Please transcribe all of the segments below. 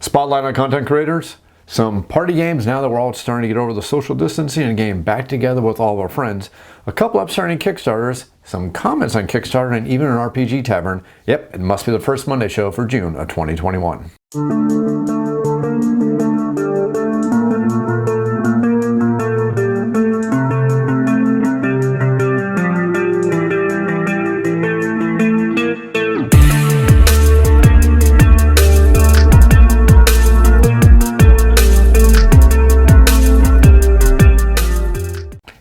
Spotlight on content creators, some party games now that we're all starting to get over the social distancing and getting back together with all of our friends, a couple upstarting Kickstarters, some comments on Kickstarter, and even an RPG Tavern. Yep, it must be the first Monday show for June of 2021.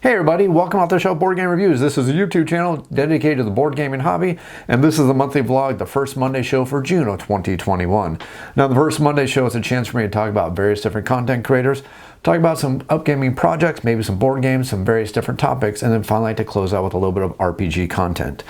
Hey everybody, welcome out to the show Board Game Reviews. This is a YouTube channel dedicated to the board gaming hobby, and this is the monthly vlog, the first Monday show for June of 2021. Now the first Monday show is a chance for me to talk about various different content creators, talk about some upcoming projects, maybe some board games, some various different topics, and then finally to close out with a little bit of RPG content.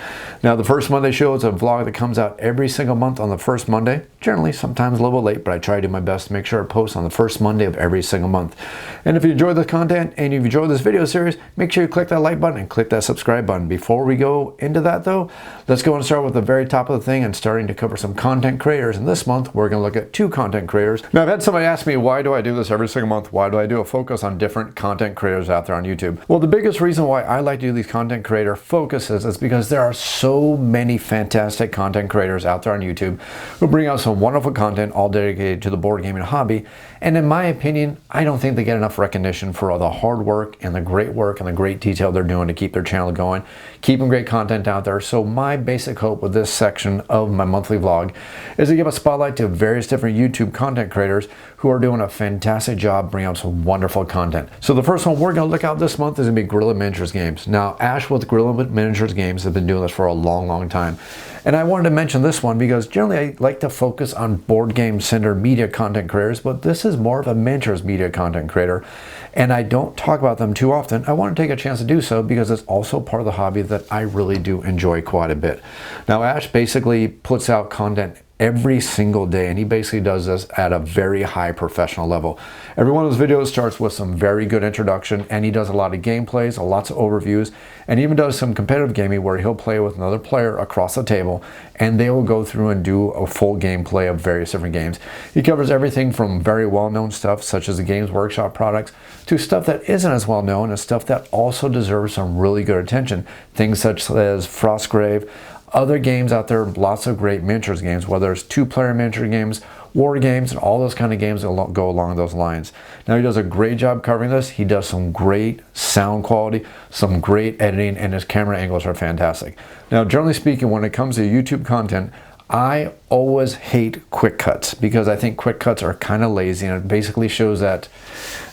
Now the first Monday show is a vlog that comes out every single month on the first Monday, generally sometimes a little bit late, but I try to do my best to make sure I post on the first Monday of every single month. And if you enjoy the content and if you enjoy this video series, make sure you click that like button and click that subscribe button. Before we go into that though, let's go and start with the very top of the thing and starting to cover some content creators. And this month we're going to look at two content creators. Now I've had somebody ask me, why do I do this every single month? Why do I do a focus on different content creators out there on YouTube? Well, the biggest reason why I like to do these content creator focuses is because there are so many fantastic content creators out there on YouTube who bring out some wonderful content all dedicated to the board gaming hobby. And in my opinion, I don't think they get enough recognition for all the hard work and the great detail they're doing to keep their channel going, keeping great content out there. So my basic hope with this section of my monthly vlog is to give a spotlight to various different YouTube content creators who are doing a fantastic job bringing out some wonderful content. So the first one we're going to look at this month is going to be Guerilla Miniatures Games. Now Ash with Guerilla Miniatures Games has been doing this for a long time. And I wanted to mention this one because generally I like to focus on board game centered media content creators, but this is more of a miniatures media content creator. And I don't talk about them too often. I want to take a chance to do so because it's also part of the hobby that I really do enjoy quite a bit. Now Ash basically puts out content every single day, and he basically does this at a very high professional level. Every one of his videos starts with some very good introduction, and he does a lot of gameplays, lots of overviews, and even does some competitive gaming where he'll play with another player across the table, and they will go through and do a full gameplay of various different games. He covers everything from very well-known stuff such as the Games Workshop products to stuff that isn't as well-known and stuff that also deserves some really good attention. Things such as Frostgrave, other games out there, lots of great miniatures games, whether it's two-player miniature games, war games, and all those kind of games that go along those lines. Now he does a great job covering this. He does some great sound quality, some great editing, and his camera angles are fantastic. Now generally speaking, when it comes to YouTube content, I always hate quick cuts because I think quick cuts are kind of lazy, and it basically shows that,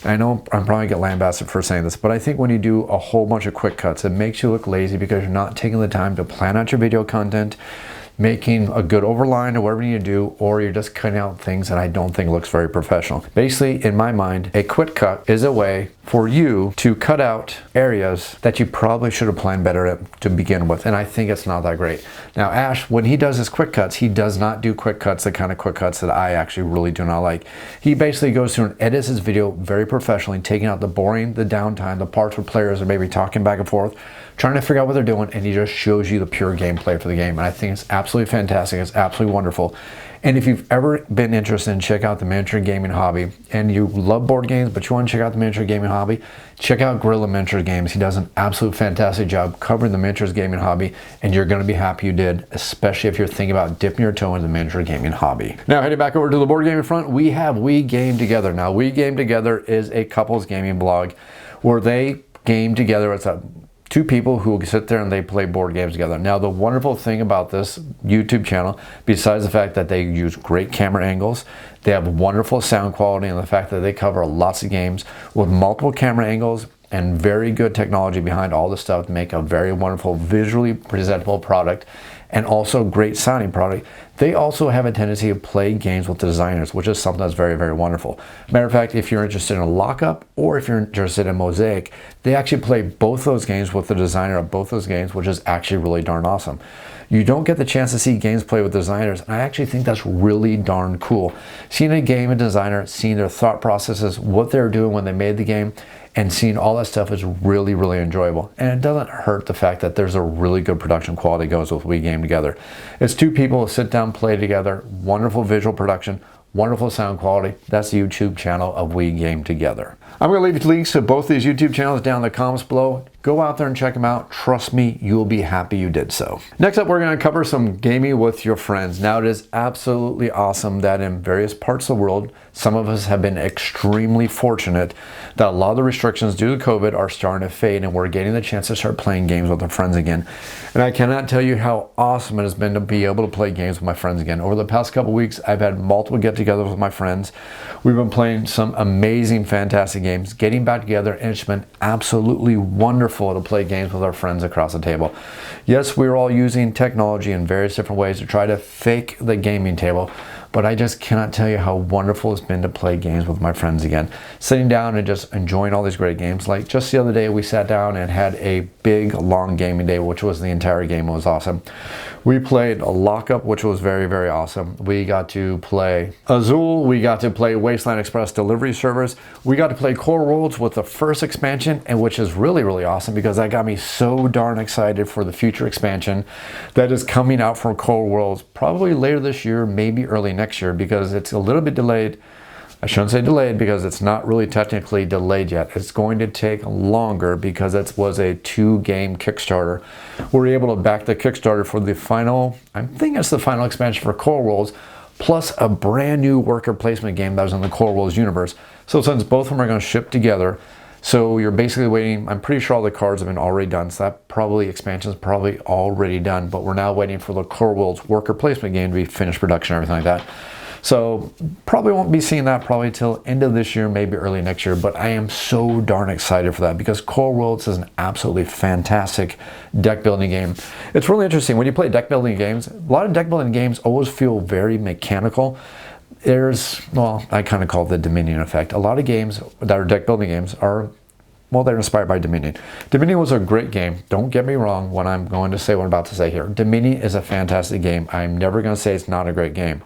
I know I'm probably get lambasted for saying this, but I think when you do a whole bunch of quick cuts, it makes you look lazy because you're not taking the time to plan out your video content, making a good overline or whatever you do, or you're just cutting out things that I don't think looks very professional. Basically, in my mind, a quick cut is a way for you to cut out areas that you probably should have planned better to begin with, and I think it's not that great. Now Ash, when he does his quick cuts, he does not do quick cuts, the kind of quick cuts that I actually really do not like. He basically goes through and edits his video very professionally, taking out the boring, the downtime, the parts where players are maybe talking back and forth, trying to figure out what they're doing, and he just shows you the pure gameplay for the game. And I think it's absolutely fantastic. It's absolutely wonderful. And if you've ever been interested in check out the miniature gaming hobby and you love board games but you want to check out the miniature gaming hobby, check out Guerilla Miniatures Games. He does an absolute fantastic job covering the miniatures gaming hobby, and you're going to be happy you did, especially if you're thinking about dipping your toe into the miniature gaming hobby. Now heading back over to the board gaming front, we have We Game Together. Now We Game Together is a couples gaming blog where they game together. It's two people who will sit there and they play board games together. Now the wonderful thing about this YouTube channel, besides the fact that they use great camera angles, they have wonderful sound quality, and the fact that they cover lots of games with multiple camera angles and very good technology behind all the stuff to make a very wonderful visually presentable product and also great sounding product. They also have a tendency to play games with the designers, which is something that's very wonderful. Matter of fact, if you're interested in Lockup or if you're interested in Mosaic, they actually play both those games with the designer of both those games, which is actually really darn awesome. You don't get the chance to see games played with designers, and I actually think that's really darn cool. Seeing a game and designer, seeing their thought processes, what they're doing when they made the game, and seeing all that stuff is really enjoyable. And it doesn't hurt the fact that there's a really good production quality goes with We Game Together. It's two people who sit down, play together, wonderful visual production, wonderful sound quality. That's the YouTube channel of We Game Together. I'm going to leave links to both these YouTube channels down in the comments below. Go out there and check them out. Trust me, you'll be happy you did so. Next up, we're going to cover some gaming with your friends. Now, it is absolutely awesome that in various parts of the world, some of us have been extremely fortunate that a lot of the restrictions due to COVID are starting to fade and we're getting the chance to start playing games with our friends again. And I cannot tell you how awesome it has been to be able to play games with my friends again. Over the past couple weeks, I've had multiple get-togethers with my friends. We've been playing some amazing, fantastic games, getting back together, and it's been absolutely wonderful to play games with our friends across the table. Yes, we're all using technology in various different ways to try to fake the gaming table, but I just cannot tell you how wonderful it's been to play games with my friends again. Sitting down and just enjoying all these great games. Like just the other day, we sat down and had a big, long gaming day, which was the entire game. It was awesome. We played a Lockup, which was very, very awesome. We got to play Azul. We got to play Wasteland Express Delivery Servers. We got to play Core Worlds with the first expansion, and which is really, really awesome because that got me so darn excited for the future expansion that is coming out from Core Worlds probably later this year, maybe early next year, because it's a little bit delayed. I shouldn't say delayed because it's not really technically delayed yet. It's going to take longer because it was a 2-game Kickstarter. We were able to back the Kickstarter for the final, I think it's the final expansion for Core Worlds, plus a brand new worker placement game that was in the Core Worlds universe. So since both of them are going to ship together, so you're basically waiting. I'm pretty sure all the cards have been already done, so that probably expansion is probably already done, but we're now waiting for the Core Worlds worker placement game to be finished production and everything like that. So probably won't be seeing that probably till end of this year, maybe early next year, but I am so darn excited for that because Core Worlds is an absolutely fantastic deck building game. It's really interesting when you play deck building games. A lot of deck building games always feel very mechanical. Well, I kind of call it the Dominion effect. A lot of games that are deck building games are, well, they're inspired by Dominion. Dominion was a great game. Don't get me wrong when I'm going to say what I'm about to say here. Dominion is a fantastic game. I'm never going to say it's not a great game.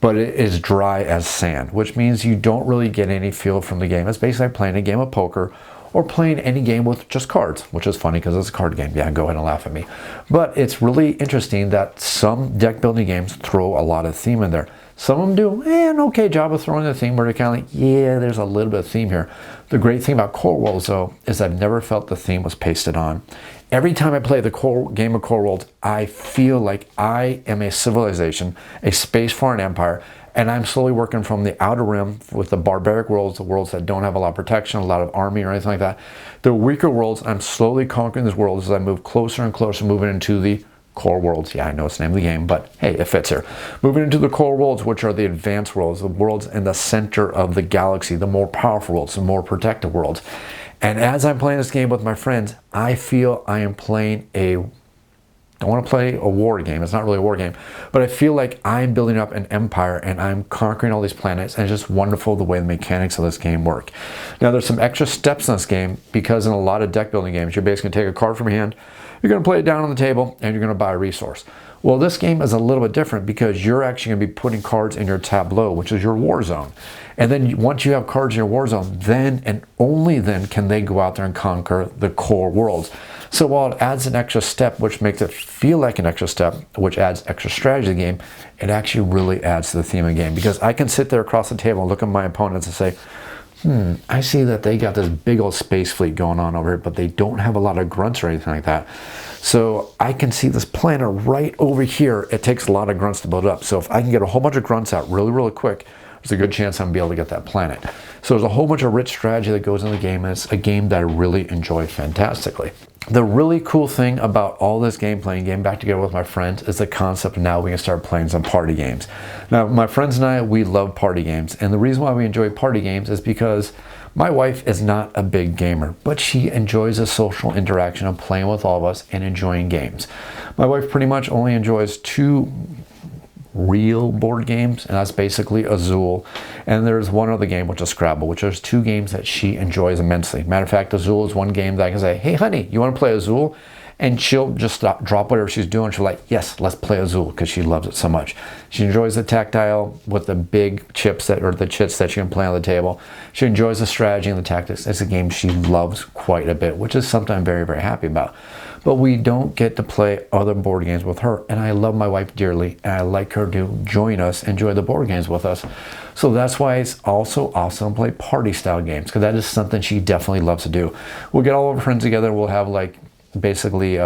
But it is dry as sand, which means you don't really get any feel from the game. It's basically like playing a game of poker or playing any game with just cards, which is funny because it's a card game. Yeah, go ahead and laugh at me. But it's really interesting that some deck building games throw a lot of theme in there. Some of them do an okay job of throwing the theme where they're kind of like, yeah, there's a little bit of theme here. The great thing about Core Worlds, though, is I've never felt the theme was pasted on. Every time I play the game of Core Worlds, I feel like I am a civilization, a space foreign empire, and I'm slowly working from the outer rim with the barbaric worlds, the worlds that don't have a lot of protection, a lot of army or anything like that. The weaker worlds, I'm slowly conquering these worlds as I move closer and closer, moving into the Core Worlds. Yeah, I know it's the name of the game, but hey, it fits here. Moving into the Core Worlds, which are the advanced worlds, the worlds in the center of the galaxy, the more powerful worlds, the more protected worlds. And as I'm playing this game with my friends, I feel I am playing I want to play a war game. It's not really a war game, but I feel like I'm building up an empire and I'm conquering all these planets, and it's just wonderful the way the mechanics of this game work. Now, there's some extra steps in this game because in a lot of deck building games, you're basically going to take a card from your hand, you're going to play it down on the table, and you're going to buy a resource. Well, this game is a little bit different because you're actually going to be putting cards in your tableau, which is your war zone. And then once you have cards in your war zone, then and only then can they go out there and conquer the core worlds. So while it adds an extra step, which makes it feel like an extra step, which adds extra strategy to the game, it actually really adds to the theme of the game. Because I can sit there across the table and look at my opponents and say, I see that they got this big old space fleet going on over here, but they don't have a lot of grunts or anything like that. So I can see this planet right over here. It takes a lot of grunts to build up. So if I can get a whole bunch of grunts out really, really quick, there's a good chance I'm going to be able to get that planet. So there's a whole bunch of rich strategy that goes in the game, and it's a game that I really enjoy fantastically. The really cool thing about all this game playing, getting back together with my friends, is the concept now we can start playing some party games. Now, my friends and I, we love party games. And the reason why we enjoy party games is because my wife is not a big gamer, but she enjoys the social interaction of playing with all of us and enjoying games. My wife pretty much only enjoys two real board games, and that's basically Azul, and there's one other game, which is Scrabble, which is two games that she enjoys immensely. Matter of fact, Azul is one game that I can say, hey honey, you want to play Azul? and she'll just drop whatever she's doing. She'll like, yes, let's play Azul, because she loves it so much. She enjoys the tactile with the big chips or the chits that you can play on the table. She enjoys the strategy and the tactics. It's a game she loves quite a bit, which is something I'm very, very happy about. But we don't get to play other board games with her, and I love my wife dearly, and I like her to join us, enjoy the board games with us. So that's why it's also awesome to play party style games, because that is something she definitely loves to do. We'll get all of our friends together. We'll have like basically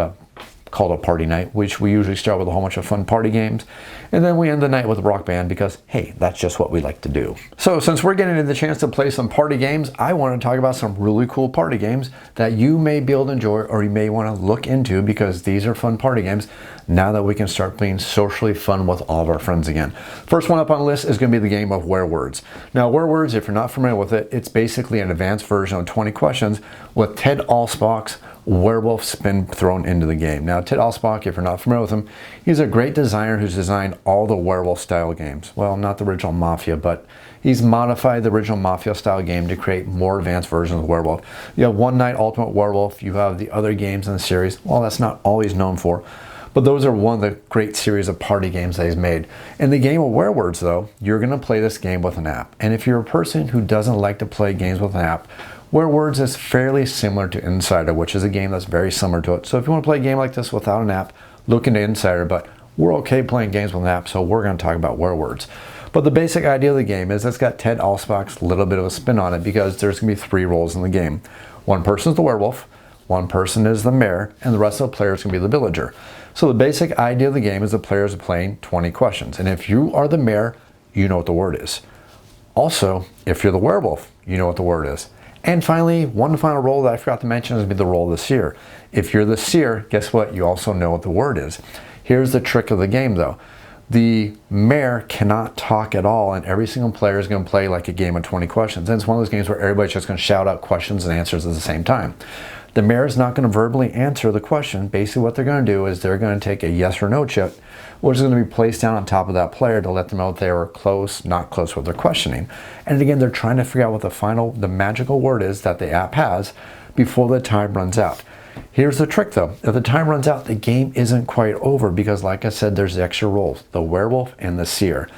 called a party night, which we usually start with a whole bunch of fun party games, and then we end the night with a rock band, because hey, that's just what we like to do. So since we're getting the chance to play some party games, I want to talk about some really cool party games that you may be able to enjoy, or you may want to look into, because these are fun party games now that we can start being socially fun with all of our friends again. First one up on the list is going to be the game of Werewords. Now Werewords, if you're not familiar with it, it's basically an advanced version of 20 questions with Ted Alspach's werewolf spin thrown into the game. Now Ted Alspach, if you're not familiar with him, he's a great designer who's designed all the werewolf style games. Well, not the original Mafia, but he's modified the original Mafia style game to create more advanced versions of werewolf. You have One Night Ultimate Werewolf, you have the other games in the series. Well, that's not all he's known for, but those are one of the great series of party games that he's made. In the game of Werewords though, you're going to play this game with an app. And if you're a person who doesn't like to play games with an app, Werewords is fairly similar to Insider, which is a game that's very similar to it. So if you want to play a game like this without an app, look into Insider, but we're okay playing games with an app, so we're going to talk about Werewords. But the basic idea of the game is it's got Ted Alspach's little bit of a spin on it, because there's going to be 3 roles in the game. One person is the werewolf, one person is the mayor, and the rest of the players can be the villager. So the basic idea of the game is the players are playing 20 questions. And if you are the mayor, you know what the word is. Also, if you're the werewolf, you know what the word is. And finally, one final role that I forgot to mention is going to be the role of the seer. If you're the seer, guess what? You also know what the word is. Here's the trick of the game though. The mayor cannot talk at all, and every single player is going to play like a game of 20 questions. And it's one of those games where everybody's just going to shout out questions and answers at the same time. The mayor is not going to verbally answer the question. Basically what they're going to do is they're going to take a yes or no chip, which is going to be placed down on top of that player to let them know if they were close, not close with their questioning. And again, they're trying to figure out what the magical word is that the app has before the time runs out. Here's the trick though. If the time runs out, the game isn't quite over, because like I said, there's the extra roles, the werewolf and the seer.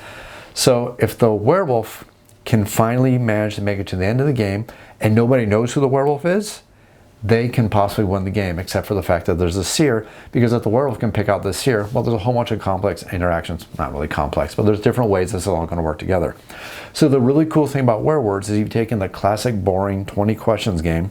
So if the werewolf can finally manage to make it to the end of the game and nobody knows who the werewolf is, they can possibly win the game, except for the fact that there's a seer, because if the werewolf can pick out the seer, well, there's a whole bunch of complex interactions, not really complex, but there's different ways this is all going to work together. So the really cool thing about Werewords is you've taken the classic boring 20 questions game,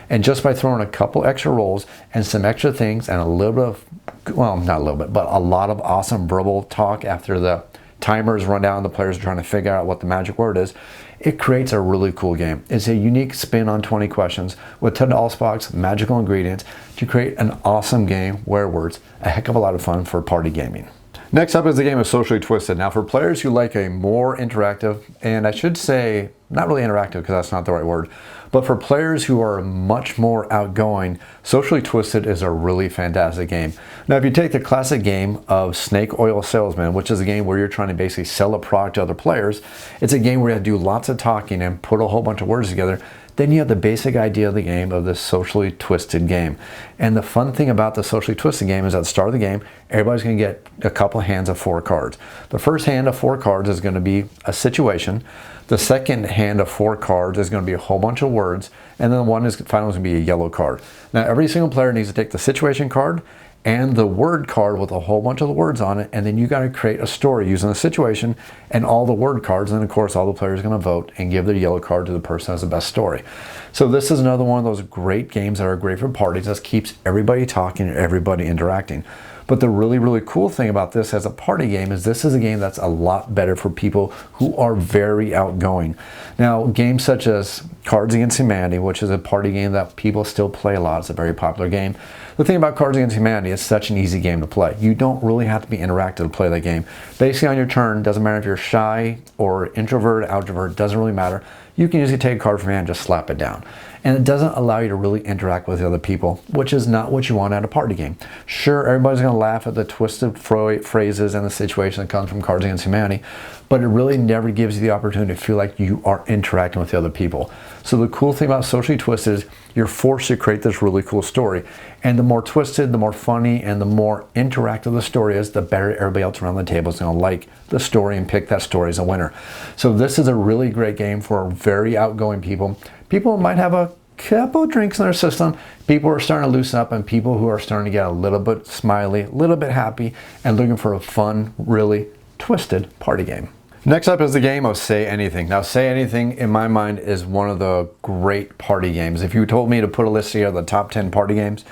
and just by throwing a couple extra rolls and some extra things and a little bit of, well, not a little bit, but a lot of awesome verbal talk after the timers run down, the players are trying to figure out what the magic word is, it creates a really cool game. It's a unique spin on 20 questions with Ted Alspach's magical ingredients to create an awesome game, Werewords, a heck of a lot of fun for party gaming. Next up is the game of Socially Twisted. Now for players who like a more interactive, and I should say not really interactive because that's not the right word, but for players who are much more outgoing, Socially Twisted is a really fantastic game. Now if you take the classic game of Snake Oil Salesman, which is a game where you're trying to basically sell a product to other players, it's a game where you have to do lots of talking and put a whole bunch of words together. Then you have the basic idea of the game of this Socially Twisted game. And the fun thing about the Socially Twisted game is at the start of the game, everybody's going to get a couple hands of 4 cards. The first hand of 4 cards is going to be a situation. The second hand of 4 cards is going to be a whole bunch of words. And then the one is finally going to be a yellow card. Now every single player needs to take the situation card and the word card with a whole bunch of the words on it, and then you got to create a story using the situation and all the word cards, and of course all the players are going to vote and give their yellow card to the person who has the best story. So this is another one of those great games that are great for parties that keeps everybody talking and everybody interacting. But the really, really cool thing about this as a party game is this is a game that's a lot better for people who are very outgoing. Now, games such as Cards Against Humanity, which is a party game that people still play a lot, it's a very popular game. The thing about Cards Against Humanity, it's such an easy game to play. You don't really have to be interactive to play that game. Basically on your turn, doesn't matter if you're shy or introvert, outrovert, doesn't really matter. You can usually take a card from your hand and just slap it down. And it doesn't allow you to really interact with the other people, which is not what you want at a party game. Sure, everybody's going to laugh at the twisted phrases and the situation that comes from Cards Against Humanity, but it really never gives you the opportunity to feel like you are interacting with the other people. So the cool thing about Socially Twisted is you're forced to create this really cool story. And the more twisted, the more funny, and the more interactive the story is, the better everybody else around the table is going to like the story and pick that story as a winner. So this is a really great game for very outgoing people. People might have a couple drinks in their system. People are starting to loosen up, and people who are starting to get a little bit smiley, a little bit happy, and looking for a fun, really twisted party game. Next up is the game of Say Anything. Now, Say Anything, in my mind, is one of the great party games. If you told me to put a list together of the top 10 party games,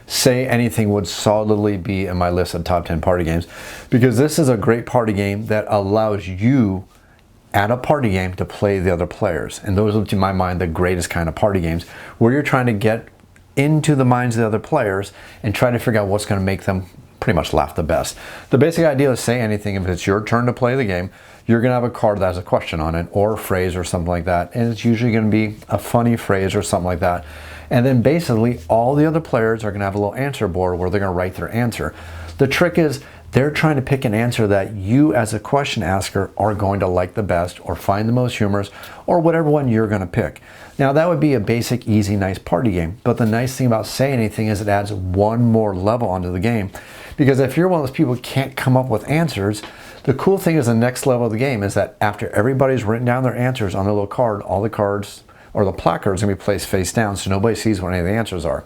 Say Anything would solidly be in my list of top 10 party games, because this is a great party game that allows you at a party game to play the other players. And those are, to my mind, the greatest kind of party games, where you're trying to get into the minds of the other players and try to figure out what's going to make them pretty much laugh the best. The basic idea is Say Anything. If it's your turn to play the game, you're going to have a card that has a question on it, or a phrase or something like that. And it's usually going to be a funny phrase or something like that. And then basically all the other players are going to have a little answer board where they're going to write their answer. The trick is they're trying to pick an answer that you as a question asker are going to like the best, or find the most humorous, or whatever one you're going to pick. Now that would be a basic, easy, nice party game. But the nice thing about Say Anything is it adds one more level onto the game. Because if you're one of those people who can't come up with answers, the cool thing is the next level of the game is that after everybody's written down their answers on their little card, all the cards or the placards are going to be placed face down so nobody sees what any of the answers are.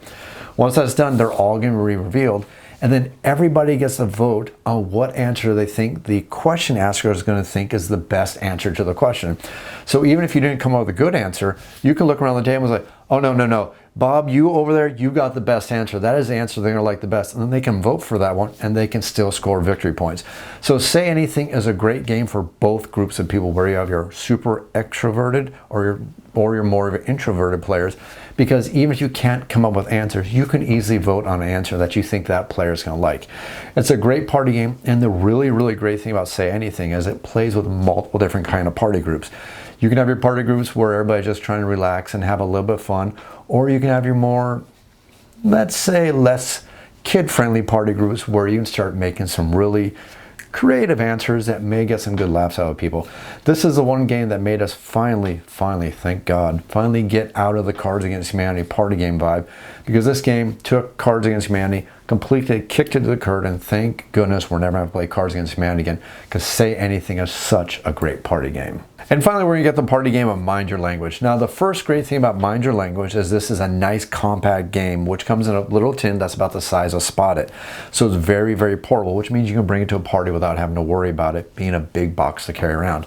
Once that's done, they're all going to be revealed. And then everybody gets to vote on what answer they think the question asker is going to think is the best answer to the question. So even if you didn't come up with a good answer, you can look around the table and say, oh, no, Bob, you over there, you got the best answer. That is the answer they're going to like the best. And then they can vote for that one, and they can still score victory points. So Say Anything is a great game for both groups of people, where you have your super extroverted or your more of an introverted players, because even if you can't come up with answers, you can easily vote on an answer that you think that player is going to like. It's a great party game, and the really, really great thing about Say Anything is it plays with multiple different kind of party groups. You can have your party groups where everybody's just trying to relax and have a little bit of fun, or you can have your more, let's say, less kid-friendly party groups where you can start making some really creative answers that may get some good laughs out of people. This is the one game that made us finally, thank God, finally get out of the Cards Against Humanity party game vibe, because this game took Cards Against Humanity, completely kicked it to the curb, and thank goodness we're never going to play Cards Against Humanity again, because Say Anything is such a great party game. And finally, we're going to get the party game of Mind Your Language. Now, the first great thing about Mind Your Language is this is a nice compact game, which comes in a little tin that's about the size of Spot It. So it's very, very portable, which means you can bring it to a party without having to worry about it being a big box to carry around.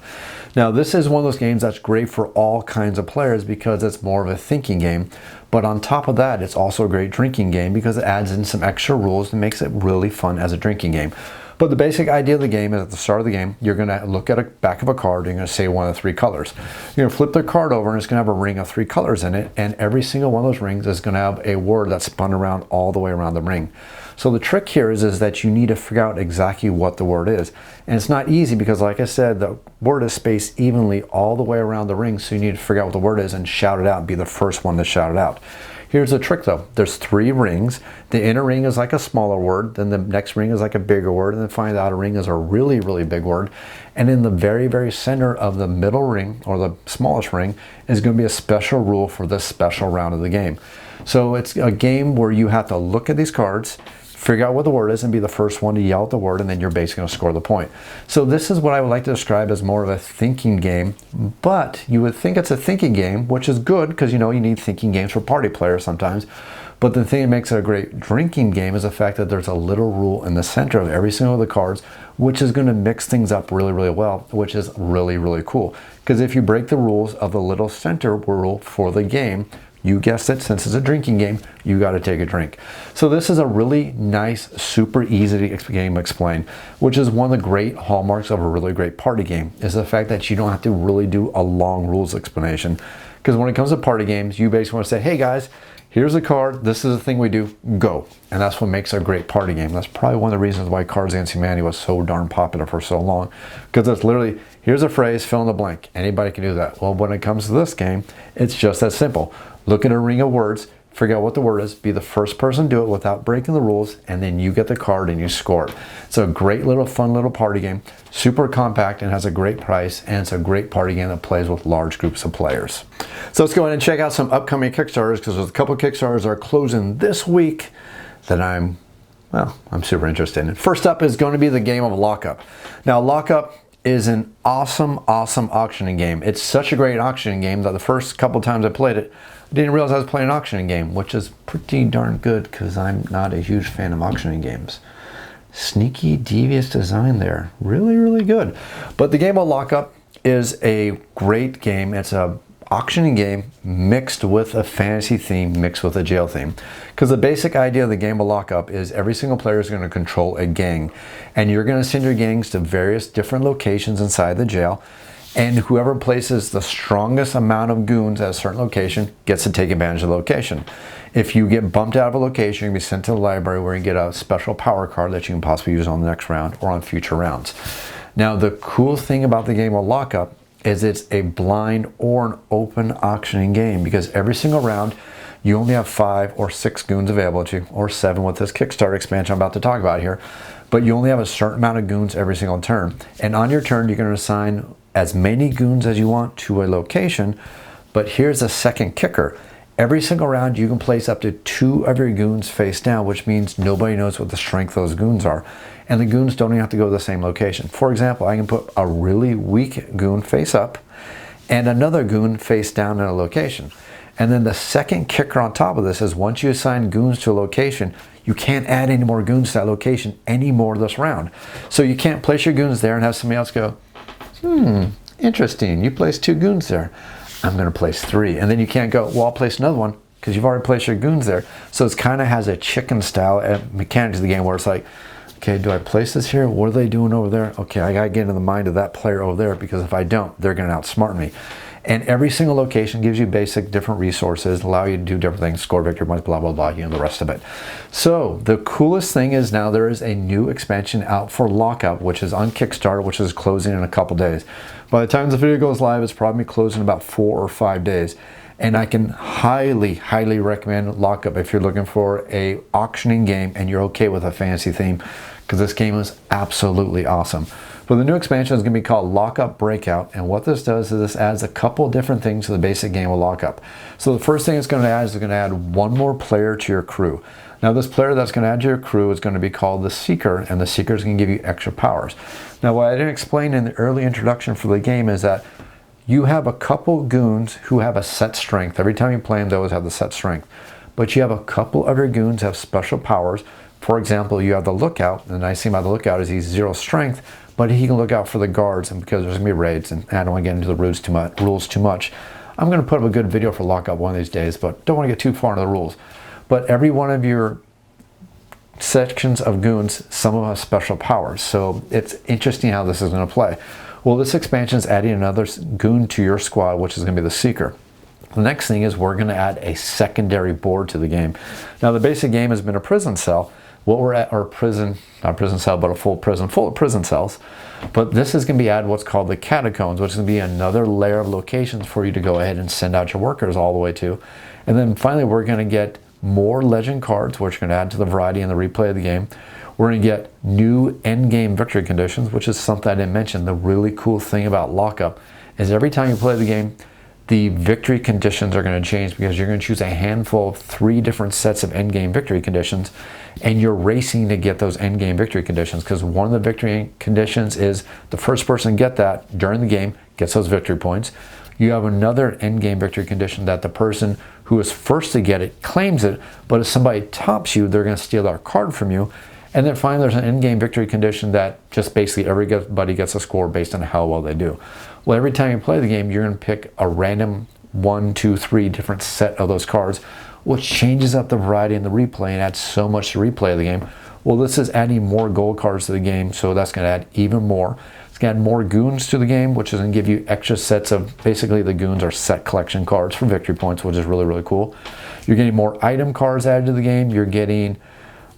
Now, this is one of those games that's great for all kinds of players because it's more of a thinking game. But on top of that, it's also a great drinking game because it adds in some extra rules and makes it really fun as a drinking game. But the basic idea of the game is at the start of the game, you're going to look at the back of a card, you're going to say one of the three colors. You're going to flip the card over, and it's going to have a ring of three colors in it, and every single one of those rings is going to have a word that's spun around all the way around the ring. So the trick here is that you need to figure out exactly what the word is. And it's not easy because, like I said, the word is spaced evenly all the way around the ring, so you need to figure out what the word is and shout it out and be the first one to shout it out. Here's the trick though. There's three rings. The inner ring is like a smaller word, then the next ring is like a bigger word, and then finally the outer ring is a really, really big word. And in the very, very center of the middle ring, or the smallest ring, is going to be a special rule for this special round of the game. So it's a game where you have to look at these cards, figure out what the word is, and be the first one to yell at the word, and then you're basically going to score the point. So this is what I would like to describe as more of a thinking game, but you would think it's a thinking game, which is good because, you know, you need thinking games for party players sometimes. But the thing that makes it a great drinking game is the fact that there's a little rule in the center of every single one of the cards, which is going to mix things up really, really well, which is really, really cool. Because if you break the rules of the little center rule for the game, you guessed it, since it's a drinking game, you got to take a drink. So this is a really nice, super easy game to explain, which is one of the great hallmarks of a really great party game, is the fact that you don't have to really do a long rules explanation. Because when it comes to party games, you basically want to say, hey guys, here's a card, this is the thing we do, go. And that's what makes a great party game. That's probably one of the reasons why Cards Against Humanity was so darn popular for so long. Because it's literally, here's a phrase, fill in the blank. Anybody can do that. Well, when it comes to this game, it's just that simple. Look at a ring of words, forget what the word is, be the first person to do it without breaking the rules, and then you get the card and you score it. It's a great little fun little party game, super compact and has a great price, and it's a great party game that plays with large groups of players. So let's go ahead and check out some upcoming Kickstarters, because there's a couple of Kickstarters that are closing this week that I'm super interested in. First up is going to be the game of Lockup. Now, Lockup is an awesome auctioning game. It's such a great auctioning game that the first couple times I played it, I didn't realize I was playing an auctioning game, which is pretty darn good because I'm not a huge fan of auctioning games. Sneaky, devious design there. Really good. But the game of Lockup is a great game. It's a auctioning game mixed with a fantasy theme, mixed with a jail theme. Because the basic idea of the game of Lockup is every single player is going to control a gang. And you're going to send your gangs to various different locations inside the jail. And whoever places the strongest amount of goons at a certain location gets to take advantage of the location. If you get bumped out of a location, you're going to be sent to the library where you get a special power card that you can possibly use on the next round or on future rounds. Now, the cool thing about the game of Lockup is it's a blind or an open auctioning game, because every single round you only have 5 or 6 goons available to you, or 7 with this Kickstarter expansion I'm about to talk about here. But you only have a certain amount of goons every single turn. And on your turn, you're going to assign as many goons as you want to a location. But here's a second kicker. Every single round you can place up to 2 of your goons face down, which means nobody knows what the strength of those goons are. And the goons don't even have to go to the same location. For example, I can put a really weak goon face up and another goon face down in a location. And then the second kicker on top of this is once you assign goons to a location, you can't add any more goons to that location anymore this round. So you can't place your goons there and have somebody else go, interesting, you placed 2 goons there. I'm going to place 3. And then you can't go, well, I'll place another one because you've already placed your goons there. So it kind of has a chicken style mechanic to the game where it's like, okay, do I place this here? What are they doing over there? Okay, I got to get into the mind of that player over there, because if I don't, they're going to outsmart me. And every single location gives you basic different resources, allow you to do different things, score victory points, blah, blah, blah, you know, the rest of it. So the coolest thing is now there is a new expansion out for Lockup, which is on Kickstarter, which is closing in a couple days. By the time this video goes live, it's probably closing in about 4 or 5 days. And I can highly recommend Lockup if you're looking for a auctioning game and you're okay with a fantasy theme, because this game is absolutely awesome. But the new expansion is going to be called Lockup Breakout, and what this does is this adds a couple different things to the basic game of Lockup. So the first thing it's going to add is it's going to add 1 more player to your crew. Now this player that's going to add to your crew is going to be called the Seeker, and the Seeker is going to give you extra powers. Now what I didn't explain in the early introduction for the game is that you have a couple goons who have a set strength. Every time you play them, they always have the set strength. But you have a couple of your goons have special powers. For example, you have the Lookout. The nice thing about the Lookout is he's 0 strength, but he can look out for the guards, and because there's going to be raids, and I don't want to get into the rules too much. I'm going to put up a good video for Lockup one of these days, but don't want to get too far into the rules. But every one of your sections of goons, some of them have special powers. So it's interesting how this is going to play. Well, this expansion is adding another goon to your squad, which is going to be the Seeker. The next thing is we're going to add a secondary board to the game. Now, the basic game has been a prison cell. What we're at, or prison, not prison cell, but a full prison full of prison cells. But this is going to be added what's called the catacombs, which is going to be another layer of locations for you to go ahead and send out your workers all the way to. And then finally, we're going to get more legend cards, which are going to add to the variety and the replay of the game. We're going to get new end game victory conditions, which is something I didn't mention. The really cool thing about Lockup is every time you play the game, the victory conditions are going to change, because you're going to choose a handful of 3 different sets of end game victory conditions, and you're racing to get those end game victory conditions, because one of the victory conditions is the first person to get that during the game gets those victory points. You have another end game victory condition that the person who is first to get it claims it, but if somebody tops you, they're going to steal that card from you. And then finally, there's an end game victory condition that just basically everybody gets a score based on how well they do. Well, every time you play the game, you're going to pick a random 1, 2, 3 different set of those cards, which changes up the variety in the replay and adds so much to replay of the game. Well, this is adding more gold cards to the game, so that's going to add even more. It's going to add more goons to the game, which is going to give you extra sets of, basically the goons are set collection cards for victory points, which is really cool. You're getting more item cards added to the game. You're getting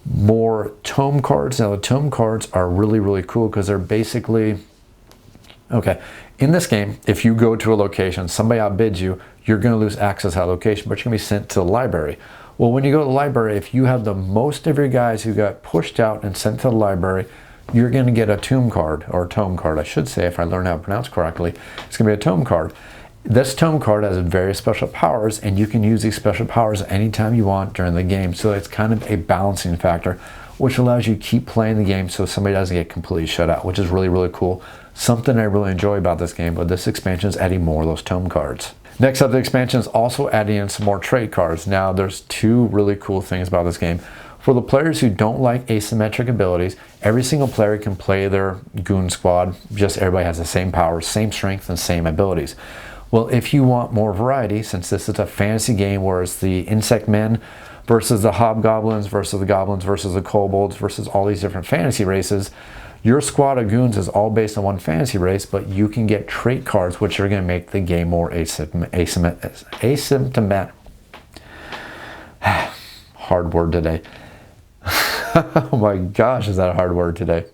more tome cards. Now the tome cards are really cool because they're basically, Okay, in this game, if you go to a location, somebody outbids you, you're going to lose access to that location, but you're going to be sent to the library. Well, when you go to the library, if you have the most of your guys who got pushed out and sent to the library, you're going to get a tomb card, or a tome card, I should say, if I learn how to pronounce correctly. It's going to be a tome card. This tome card has very special powers, and you can use these special powers anytime you want during the game. So it's kind of a balancing factor, which allows you to keep playing the game so somebody doesn't get completely shut out, which is really, really cool. Something I really enjoy about this game, but this expansion is adding more of those tome cards. Next up, the expansion is also adding in some more trade cards. Now, there's two really cool things about this game. For the players who don't like asymmetric abilities, every single player can play their goon squad, just everybody has the same powers, same strength, and same abilities. Well, if you want more variety, since this is a fantasy game where it's the insect men versus the hobgoblins versus the goblins versus the kobolds versus all these different fantasy races, your squad of goons is all based on one fantasy race, but you can get trait cards which are going to make the game more asymptomatic. Hard word today. Oh my gosh, is that a hard word today?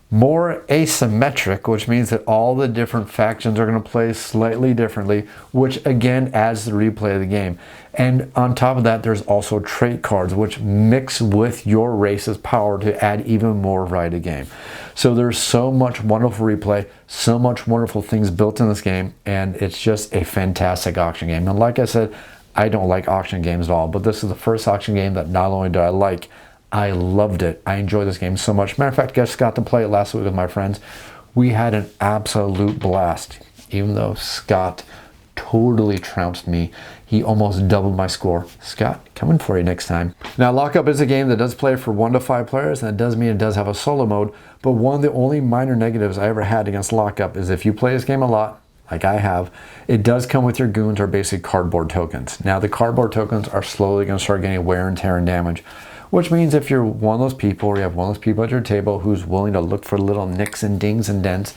More asymmetric, which means that all the different factions are going to play slightly differently, which again adds the replay of the game. And on top of that, there's also trait cards, which mix with your race's power to add even more variety to the game. So there's so much wonderful replay, so much wonderful things built in this game, and it's just a fantastic auction game. And like I said, I don't like auction games at all, but this is the first auction game that not only do I like, I loved it. I enjoyed this game so much. Matter of fact, I just got to play it last week with my friends. We had an absolute blast. Even though Scott totally trounced me, he almost doubled my score. Scott, coming for you next time. Now, Lockup is a game that does play for 1 to 5 players, and it does mean it does have a solo mode, but one of the only minor negatives I ever had against Lockup is if you play this game a lot, like I have, it does come with your goons or basic cardboard tokens. Now, the cardboard tokens are slowly going to start getting wear and tear and damage, which means if you're one of those people, or you have one of those people at your table who's willing to look for little nicks and dings and dents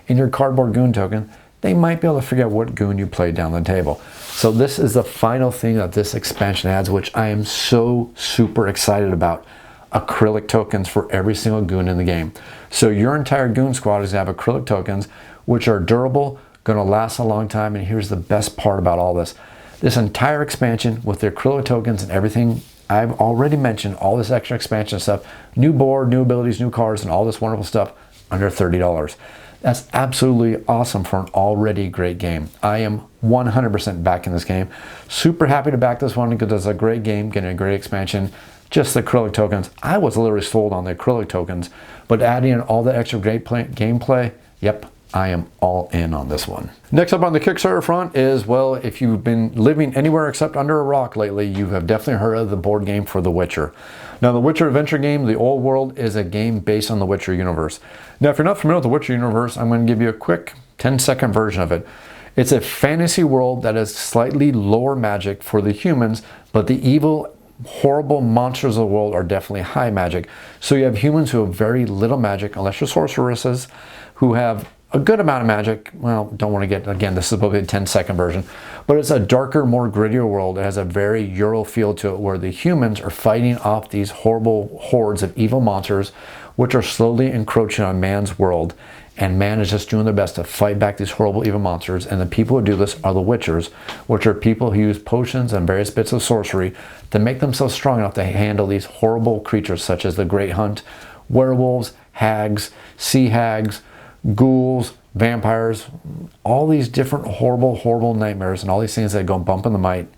in your cardboard goon token, they might be able to figure out what goon you played down the table. So this is the final thing that this expansion adds, which I am so super excited about. Acrylic tokens for every single goon in the game. So your entire goon squad is going to have acrylic tokens, which are durable, going to last a long time, and here's the best part about all this. This entire expansion with the acrylic tokens and everything I've already mentioned, all this extra expansion stuff, new board, new abilities, new cards, and all this wonderful stuff, under $30. That's absolutely awesome for an already great game. I am 100% backing this game. Super happy to back this one because it's a great game, getting a great expansion. Just the acrylic tokens. I was literally sold on the acrylic tokens, but adding in all the extra great gameplay, yep, I am all in on this one. Next up on the Kickstarter front is, well, if you've been living anywhere except under a rock lately, you have definitely heard of the board game for The Witcher. Now, The Witcher adventure game, The Old World, is a game based on the Witcher universe. Now, if you're not familiar with the Witcher universe, I'm going to give you a quick 10-second version of it. It's a fantasy world that is slightly lower magic for the humans, but the evil, horrible monsters of the world are definitely high magic. So you have humans who have very little magic, unless you're sorceresses, who have a good amount of magic. Well, don't want to get, again, this is probably a 10-second version, but it's a darker, more grittier world. It has a very Euro feel to it where the humans are fighting off these horrible hordes of evil monsters, which are slowly encroaching on man's world. And man is just doing their best to fight back these horrible evil monsters. And the people who do this are the Witchers, which are people who use potions and various bits of sorcery to make themselves strong enough to handle these horrible creatures such as the Great Hunt, werewolves, hags, sea hags, ghouls, vampires, all these different horrible nightmares and all these things that go bump in the night.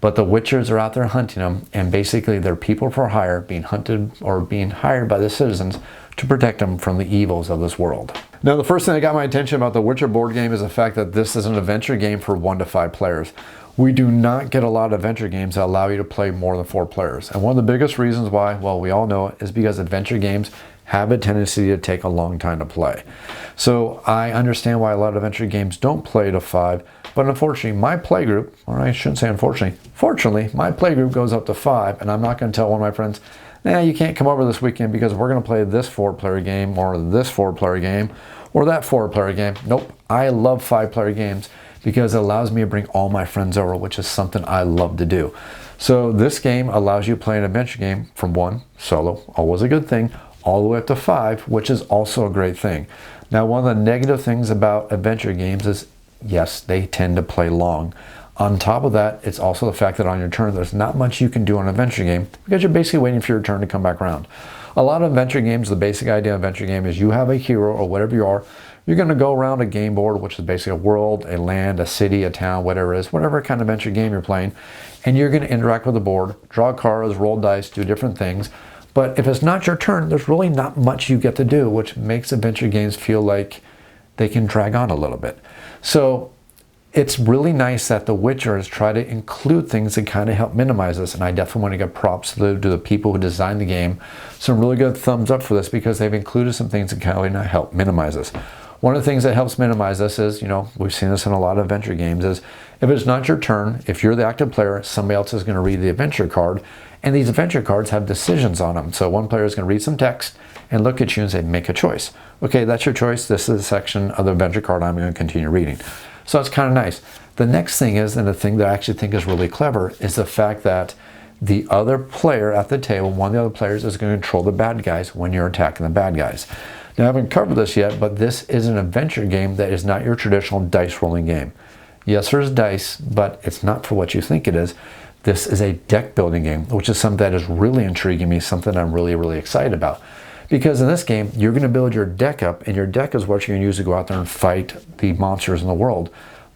But the Witchers are out there hunting them, and basically they're people for hire being hunted or being hired by the citizens to protect them from the evils of this world. Now, the first thing that got my attention about the Witcher board game is the fact that this is an adventure game for 1 to 5 players. We do not get a lot of adventure games that allow you to play more than 4 players. And one of the biggest reasons why, well, we all know it, is because adventure games have a tendency to take a long time to play. So I understand why a lot of adventure games don't play to 5, but unfortunately my play group, or I shouldn't say unfortunately, fortunately my play group goes up to 5, and I'm not going to tell one of my friends, nah, you can't come over this weekend because we're going to play this 4-player game or this 4-player game or that 4-player game. Nope, I love 5-player games because it allows me to bring all my friends over, which is something I love to do. So this game allows you to play an adventure game from 1, solo, always a good thing, all the way up to 5, which is also a great thing. Now, one of the negative things about adventure games is, yes, they tend to play long. On top of that, it's also the fact that on your turn, there's not much you can do on an adventure game because you're basically waiting for your turn to come back around. A lot of adventure games, the basic idea of adventure game is you have a hero or whatever you are. You're going to go around a game board, which is basically a world, a land, a city, a town, whatever it is, whatever kind of adventure game you're playing. And you're going to interact with the board, draw cards, roll dice, do different things. But if it's not your turn, there's really not much you get to do, which makes adventure games feel like they can drag on a little bit. So it's really nice that The Witcher has tried to include things that kind of help minimize this, and I definitely want to give props to the people who designed the game. Some really good thumbs up for this because they've included some things that kind of help minimize this. One of the things that helps minimize this is, we've seen this in a lot of adventure games, is if it's not your turn, if you're the active player, somebody else is going to read the adventure card, and these adventure cards have decisions on them. So one player is going to read some text and look at you and say, make a choice. Okay, that's your choice. This is the section of the adventure card I'm going to continue reading. So it's kind of nice. The next thing is, and the thing that I actually think is really clever, is the fact that the other player at the table, one of the other players, is going to control the bad guys when you're attacking the bad guys. Now, I haven't covered this yet, but this is an adventure game that is not your traditional dice rolling game. Yes, there's dice, but it's not for what you think it is. This is a deck building game, which is something that is really intriguing me, something I'm really, really excited about. Because in this game, you're going to build your deck up, and your deck is what you're going to use to go out there and fight the monsters in the world.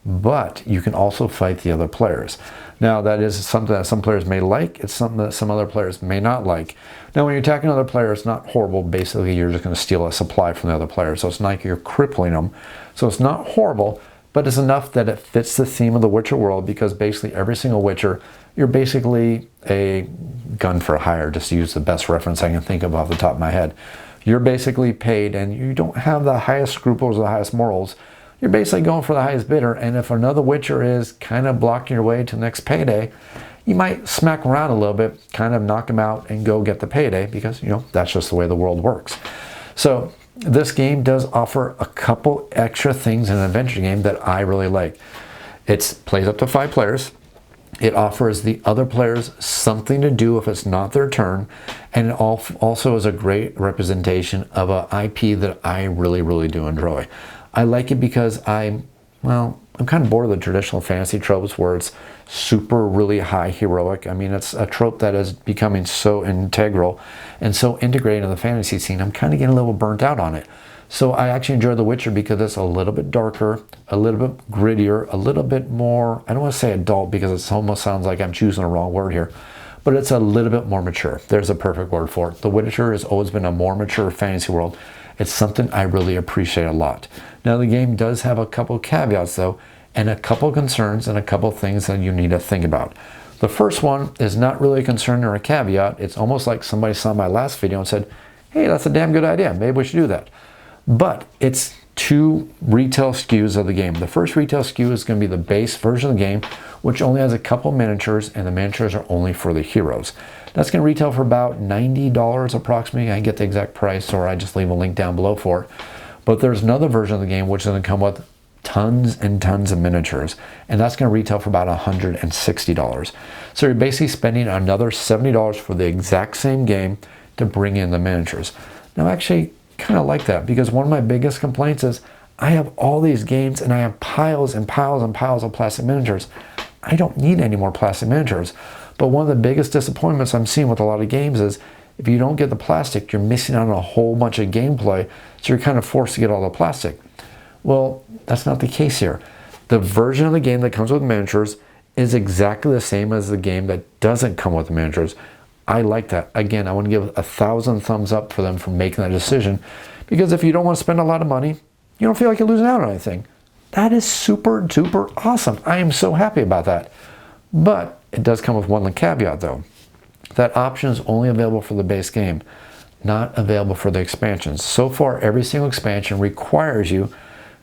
But you can also fight the other players. Now, that is something that some players may like. It's something that some other players may not like. Now, when you're attacking another player, it's not horrible. Basically, you're just going to steal a supply from the other player. So it's not like you're crippling them. So it's not horrible, but it's enough that it fits the theme of the Witcher world, because basically every single Witcher, you're basically a gun for hire, just to use the best reference I can think of off the top of my head. You're basically paid, and you don't have the highest scruples or the highest morals. You're basically going for the highest bidder, and if another Witcher is kind of blocking your way to the next payday, you might smack around a little bit, kind of knock him out and go get the payday, because, that's just the way the world works. So this game does offer a couple extra things in an adventure game that I really like. It plays up to 5 players. It offers the other players something to do if it's not their turn, and it also is a great representation of an IP that I really, really do enjoy. I like it because I'm kind of bored of the traditional fantasy tropes where it's super, really high heroic. I mean, it's a trope that is becoming so integral and so integrated in the fantasy scene. I'm kind of getting a little burnt out on it. So I actually enjoy The Witcher because it's a little bit darker, a little bit grittier, a little bit more, I don't want to say adult because it almost sounds like I'm choosing the wrong word here, but it's a little bit more mature. There's a perfect word for it. The Witcher has always been a more mature fantasy world. It's something I really appreciate a lot. Now, the game does have a couple caveats though, and a couple concerns and a couple things that you need to think about. The first one is not really a concern or a caveat. It's almost like somebody saw my last video and said, hey, that's a damn good idea. Maybe we should do that. But it's 2 retail SKUs of the game. The first retail SKU is going to be the base version of the game, which only has a couple miniatures, and the miniatures are only for the heroes. That's going to retail for about $90 approximately. I get the exact price, or I just leave a link down below for it. But there's another version of the game which is going to come with tons and tons of miniatures, and that's going to retail for about $160. So you're basically spending another $70 for the exact same game to bring in the miniatures. Now, actually, kind of like that, because one of my biggest complaints is I have all these games and I have piles and piles and piles of plastic miniatures. I don't need any more plastic miniatures. But one of the biggest disappointments I'm seeing with a lot of games is if you don't get the plastic, you're missing out on a whole bunch of gameplay, so you're kind of forced to get all the plastic. Well, that's not the case here. The version of the game that comes with miniatures is exactly the same as the game that doesn't come with miniatures. I like that. Again, I want to give 1,000 thumbs up for them for making that decision, because if you don't want to spend a lot of money, you don't feel like you're losing out on anything. That is super duper awesome. I am so happy about that. But it does come with one caveat though. That option is only available for the base game, not available for the expansions. So far, every single expansion requires you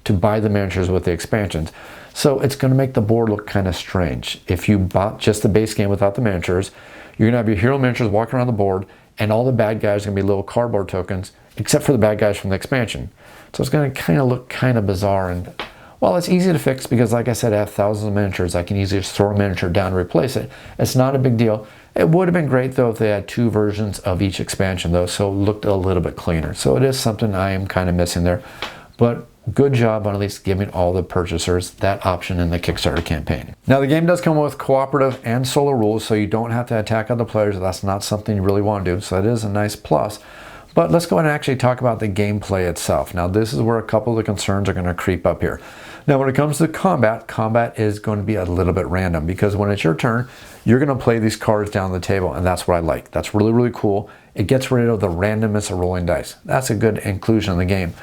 to buy the miniatures with the expansions. So it's going to make the board look kind of strange. If you bought just the base game without the miniatures, you're going to have your hero miniatures walking around the board, and all the bad guys are going to be little cardboard tokens, except for the bad guys from the expansion. So it's going to kind of look kind of bizarre. And well, it's easy to fix because, like I said, I have thousands of miniatures. I can easily just throw a miniature down and replace it. It's not a big deal. It would have been great though if they had 2 versions of each expansion though, so it looked a little bit cleaner. So it is something I am kind of missing there. but good job on at least giving all the purchasers that option in the Kickstarter campaign. Now the game does come with cooperative and solo rules, so you don't have to attack other players if that's not something you really want to do, so that is a nice plus. But let's go ahead and actually talk about the gameplay itself. Now this is where a couple of the concerns are going to creep up here. Now when it comes to combat is going to be a little bit random, because when it's your turn, you're going to play these cards down the table, and that's what I like. That's really, really cool. It gets rid of the randomness of rolling dice. That's a good inclusion in the game.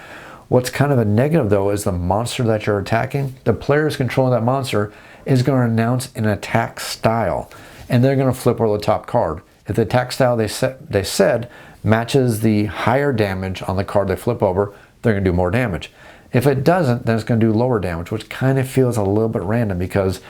What's kind of a negative though is the monster that you're attacking. The players controlling that monster is going to announce an attack style, and they're going to flip over the top card. If the attack style they said matches the higher damage on the card they flip over, they're going to do more damage. If it doesn't, then it's going to do lower damage, which kind of feels a little bit random because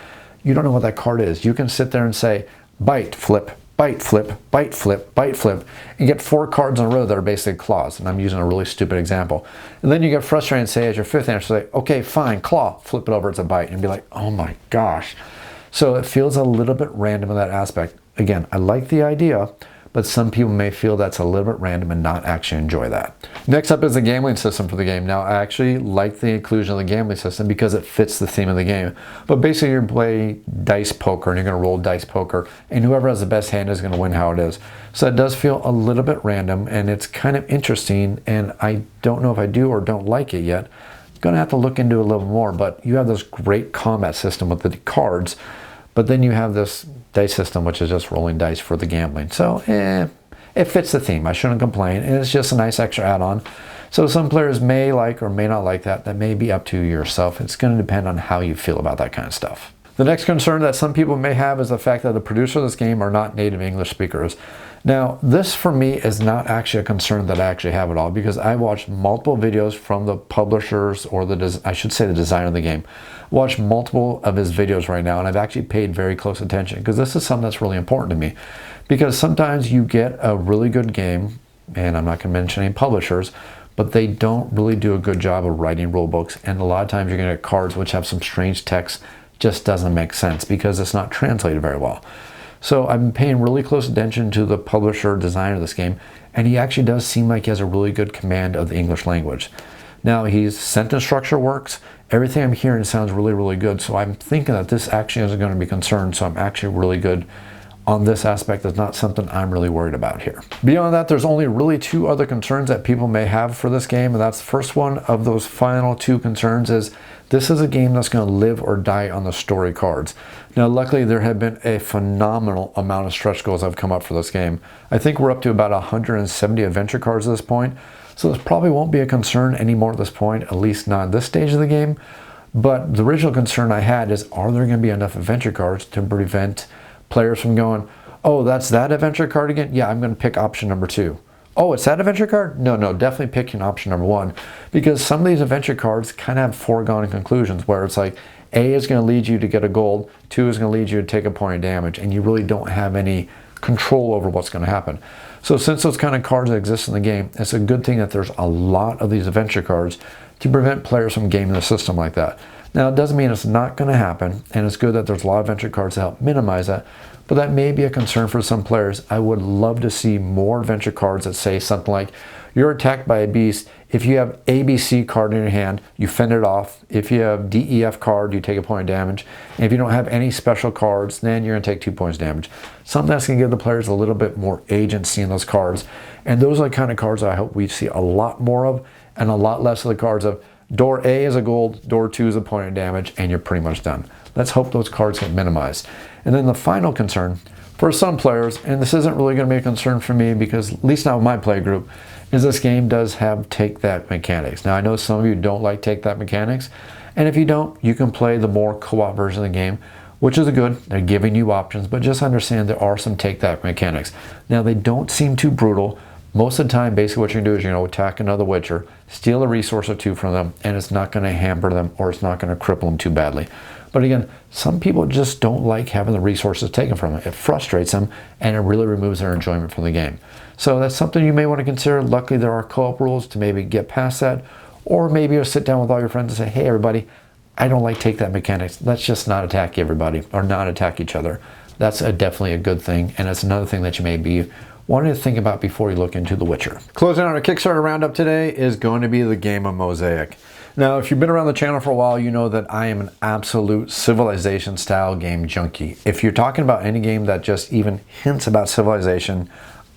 you don't know what that card is. You can sit there and say bite, flip, bite, flip, bite, flip, bite, flip, and get 4 cards in a row that are basically claws. And I'm using a really stupid example. And then you get frustrated and say as your 5th answer, say, okay, fine, claw, flip it over, it's a bite, and be like, oh my gosh. So it feels a little bit random in that aspect. Again, I like the idea, but some people may feel that's a little bit random and not actually enjoy that. Next up is the gambling system for the game. Now, I actually like the inclusion of the gambling system because it fits the theme of the game. But basically, you're playing dice poker, and you're going to roll dice poker, and whoever has the best hand is going to win how it is. So it does feel a little bit random, and it's kind of interesting, and I don't know if I do or don't like it yet. I'm going to have to look into it a little more, but you have this great combat system with the cards, but then you have this dice system, which is just rolling dice for the gambling. So, it fits the theme. I shouldn't complain. And it's just a nice extra add-on. So some players may like or may not like that. That may be up to yourself. It's going to depend on how you feel about that kind of stuff. The next concern that some people may have is the fact that the producers of this game are not native English speakers. Now, this for me is not actually a concern that I actually have at all, because I watched multiple videos from the publishers, or I should say the designer of the game. Watched multiple of his videos right now, and I've actually paid very close attention, because this is something that's really important to me. Because sometimes you get a really good game, and I'm not going to mention any publishers, but they don't really do a good job of writing rule books, and a lot of times you're going to get cards which have some strange text. Just doesn't make sense because it's not translated very well. So I've been paying really close attention to the publisher designer of this game, and he actually does seem like he has a really good command of the English language. Now, his sentence structure works. Everything I'm hearing sounds really, really good. So I'm thinking that this actually isn't going to be concerned. So I'm actually really good on this aspect. It's not something I'm really worried about here. Beyond that, there's only really 2 other concerns that people may have for this game. And that's the first one of those final 2 concerns is this is a game that's going to live or die on the story cards. Now, luckily, there have been a phenomenal amount of stretch goals that have come up for this game. I think we're up to about 170 adventure cards at this point. So this probably won't be a concern anymore at this point, at least not at this stage of the game. But the original concern I had is, are there going to be enough adventure cards to prevent players from going, oh, that's that adventure card again? Yeah, I'm going to pick option number 2. Oh, it's that adventure card? No, definitely picking option number 1. Because some of these adventure cards kind of have foregone conclusions where it's like, A is going to lead you to get a gold, 2 is going to lead you to take a point of damage, and you really don't have any control over what's going to happen. So since those kind of cards exist in the game, it's a good thing that there's a lot of these adventure cards to prevent players from gaming the system like that. Now, it doesn't mean it's not going to happen, and it's good that there's a lot of adventure cards to help minimize that, but that may be a concern for some players. I would love to see more adventure cards that say something like, you're attacked by a beast. If you have ABC card in your hand, you fend it off. If you have DEF card, you take a point of damage. And if you don't have any special cards, then you're going to take 2 points of damage. Something that's going to give the players a little bit more agency in those cards. And those are the kind of cards that I hope we see a lot more of, and a lot less of the cards of door A is a gold, door 2 is a point of damage, and you're pretty much done. Let's hope those cards get minimized. And then the final concern for some players, and this isn't really going to be a concern for me because at least not with my play group, is this game does have take that mechanics. Now, I know some of you don't like take that mechanics, and if you don't, you can play the more co-op version of the game, which is good. They're giving you options, but just understand there are some take that mechanics. Now, they don't seem too brutal. Most of the time, basically what you're going to do is you're going to attack another Witcher, steal a resource or 2 from them, and it's not going to hamper them or it's not going to cripple them too badly. But again, some people just don't like having the resources taken from them. It frustrates them, and it really removes their enjoyment from the game. So that's something you may want to consider. Luckily, there are co-op rules to maybe get past that, or maybe you'll sit down with all your friends and say, hey, everybody, I don't like take that mechanics. Let's just not attack everybody or not attack each other. That's definitely a good thing, and it's another thing that you may be wanting to think about before you look into The Witcher. Closing out our Kickstarter roundup today is going to be the game of Mosaic. Now, if you've been around the channel for a while, you know that I am an absolute Civilization style game junkie. If you're talking about any game that just even hints about Civilization,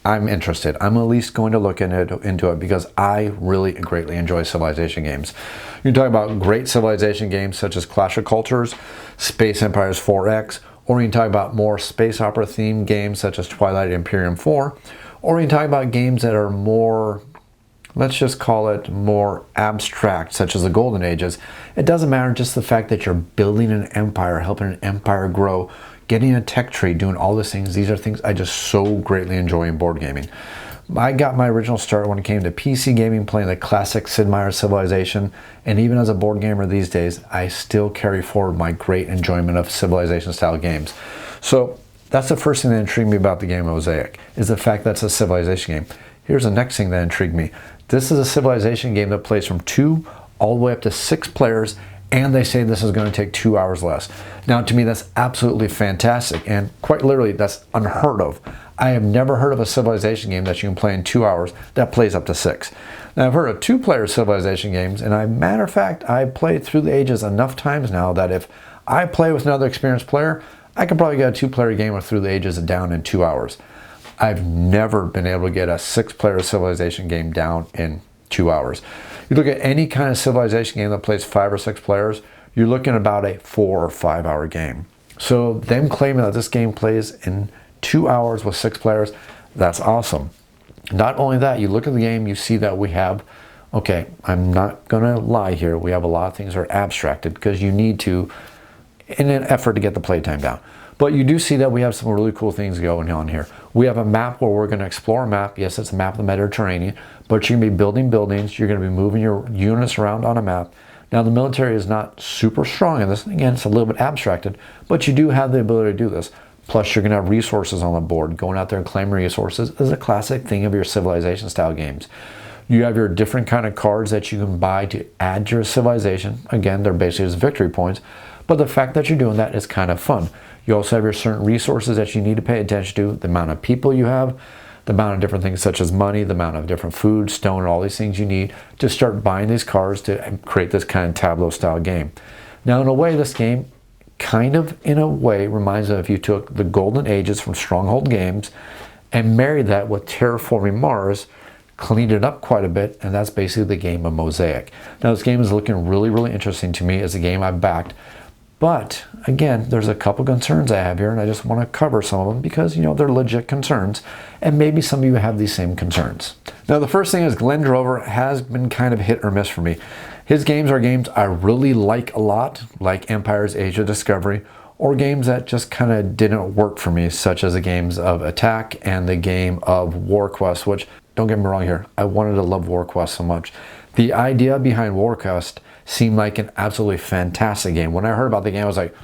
I'm interested. I'm at least going to look into it because I really greatly enjoy Civilization games. You talk about great Civilization games such as Clash of Cultures, Space Empires 4X, or you can talk about more space opera themed games such as Twilight Imperium 4, or you can talk about games that are more, let's just call it more abstract, such as the Golden Ages. It doesn't matter, just the fact that you're building an empire, helping an empire grow, getting a tech tree, doing all these things. These are things I just so greatly enjoy in board gaming. I got my original start when it came to PC gaming, playing the classic Sid Meier's Civilization, and even as a board gamer these days, I still carry forward my great enjoyment of Civilization style games. So that's the first thing that intrigued me about the game Mosaic, is the fact that it's a Civilization game. Here's the next thing that intrigued me. This is a Civilization game that plays from 2 all the way up to 6 players, and they say this is going to take 2 hours less. Now, to me, that's absolutely fantastic, and quite literally, that's unheard of. I have never heard of a Civilization game that you can play in 2 hours that plays up to 6. Now, I've heard of 2-player Civilization games, and matter of fact, I've played Through the Ages enough times now that if I play with another experienced player, I could probably get a 2-player game of Through the Ages down in 2 hours. I've never been able to get a 6-player Civilization game down in 2 hours. You look at any kind of Civilization game that plays 5 or 6 players, you're looking at about a 4 or 5 hour game. So them claiming that this game plays in 2 hours with 6 players, that's awesome. Not only that, you look at the game, you see that we have, okay, I'm not gonna lie here, we have a lot of things that are abstracted because you need to, in an effort to get the playtime down. But you do see that we have some really cool things going on here. We have a map where we're going to explore a map. Yes, it's a map of the Mediterranean, but you're going to be building buildings. You're going to be moving your units around on a map. Now, the military is not super strong in this. Again, it's a little bit abstracted, but you do have the ability to do this. Plus, you're going to have resources on the board. Going out there and claiming resources is a classic thing of your Civilization style games. You have your different kind of cards that you can buy to add to your Civilization. Again, they're basically just victory points, but the fact that you're doing that is kind of fun. You also have your certain resources that you need to pay attention to, the amount of people you have, the amount of different things such as money, the amount of different food, stone, all these things you need to start buying these cards to create this kind of tableau style game. Now, in a way, this game kind of, in a way, reminds me of if you took the Golden Ages from Stronghold Games and married that with Terraforming Mars, cleaned it up quite a bit, and that's basically the game of Mosaic. Now, this game is looking really, really interesting to me as a game I've backed. But again, there's a couple concerns I have here, and I just want to cover some of them because, you know, they're legit concerns, and maybe some of you have these same concerns. Now, the first thing is Glenn Drover has been kind of hit or miss for me. His games are games I really like a lot, like Empire's Age of Discovery, or games that just kind of didn't work for me, such as the games of Attack and the game of WarQuest, which, don't get me wrong here, I wanted to love WarQuest so much. The idea behind WarQuest seemed like an absolutely fantastic game. When I heard about the game, I was like,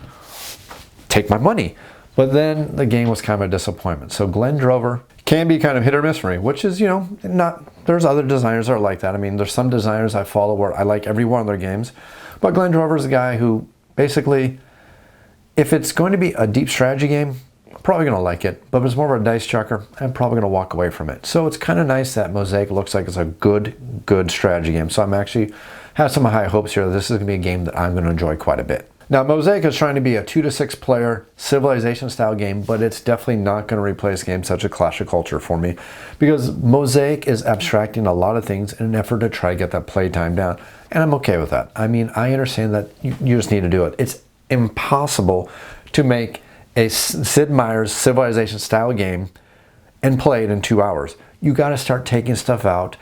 take my money. But then the game was kind of a disappointment. So Glenn Drover can be kind of hit or miss for me, which is, you know, not, there's other designers that are like that. I mean, there's some designers I follow where I like every one of their games, but Glenn Drover is a guy who basically, if it's going to be a deep strategy game, I'm probably going to like it, but if it's more of a dice chucker, I'm probably going to walk away from it. So it's kind of nice that Mosaic looks like it's a good strategy game. So I'm actually have some high hopes here that this is going to be a game that I'm going to enjoy quite a bit. Now, Mosaic is trying to be a 2 to 6 player Civilization style game, but it's definitely not going to replace games such as Clash of Culture for me, because Mosaic is abstracting a lot of things in an effort to try to get that playtime down, and I'm okay with that. I mean, I understand that you just need to do it. It's impossible to make a Sid Meier's Civilization style game and play it in 2 hours. You got to start taking stuff out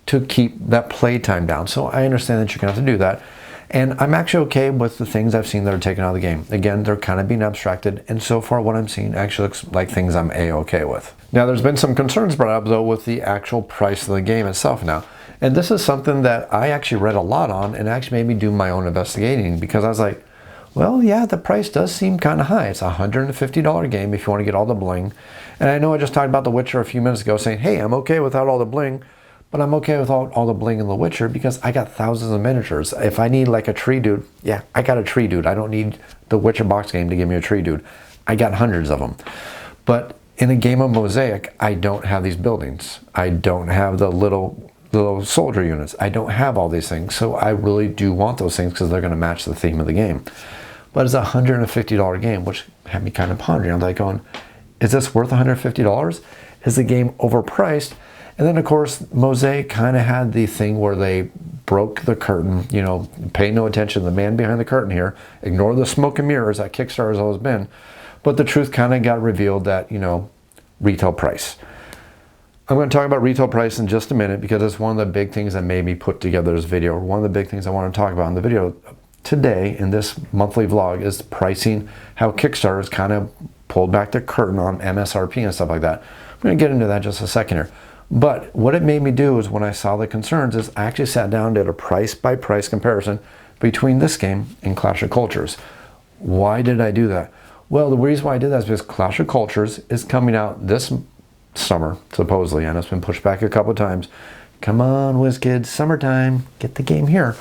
to keep that playtime down. So I understand that you're going to have to do that. And I'm actually okay with the things I've seen that are taken out of the game. Again, they're kind of being abstracted, and so far what I'm seeing actually looks like things I'm A-okay with. Now, there's been some concerns brought up, though, with the actual price of the game itself now. And this is something that I actually read a lot on and actually made me do my own investigating, because I was like, well, yeah, the price does seem kind of high. It's a $150 game if you want to get all the bling. And I know I just talked about The Witcher a few minutes ago saying, hey, I'm okay without all the bling, but I'm okay with all the bling in The Witcher because I got thousands of miniatures. If I need like a tree dude, yeah, I got a tree dude. I don't need the Witcher box game to give me a tree dude. I got hundreds of them. But in a game of Mosaic, I don't have these buildings. I don't have the little little soldier units. I don't have all these things, so I really do want those things because they're going to match the theme of the game. But it's a $150 game, which had me kind of pondering. I'm like going, is this worth $150? Is the game overpriced? And then, of course, Mosaic kind of had the thing where they broke the curtain, you know, pay no attention to the man behind the curtain here, ignore the smoke and mirrors that Kickstarter has always been. But the truth kind of got revealed that, you know, retail price. I'm going to talk about retail price in just a minute because it's one of the big things that made me put together this video. One of the big things I want to talk about in the video today in this monthly vlog is pricing, how Kickstarter has kind of pulled back the curtain on MSRP and stuff like that. I'm going to get into that in just a second here. But what it made me do is when I saw the concerns is I actually sat down and did a price by price comparison between this game and Clash of Cultures. Why did I do that? Well, the reason why I did that is because Clash of Cultures is coming out this summer, supposedly, and it's been pushed back a couple of times. Come on, WizKids, summertime, get the game here.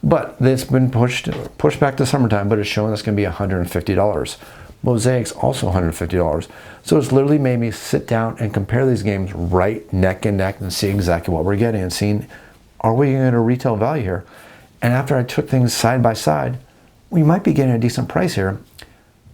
But it's been pushed back to summertime, but it's showing it's going to be $150. Mosaic's also $150. So it's literally made me sit down and compare these games right neck and neck and see exactly what we're getting and seeing, are we getting a retail value here? And after I took things side by side, we might be getting a decent price here.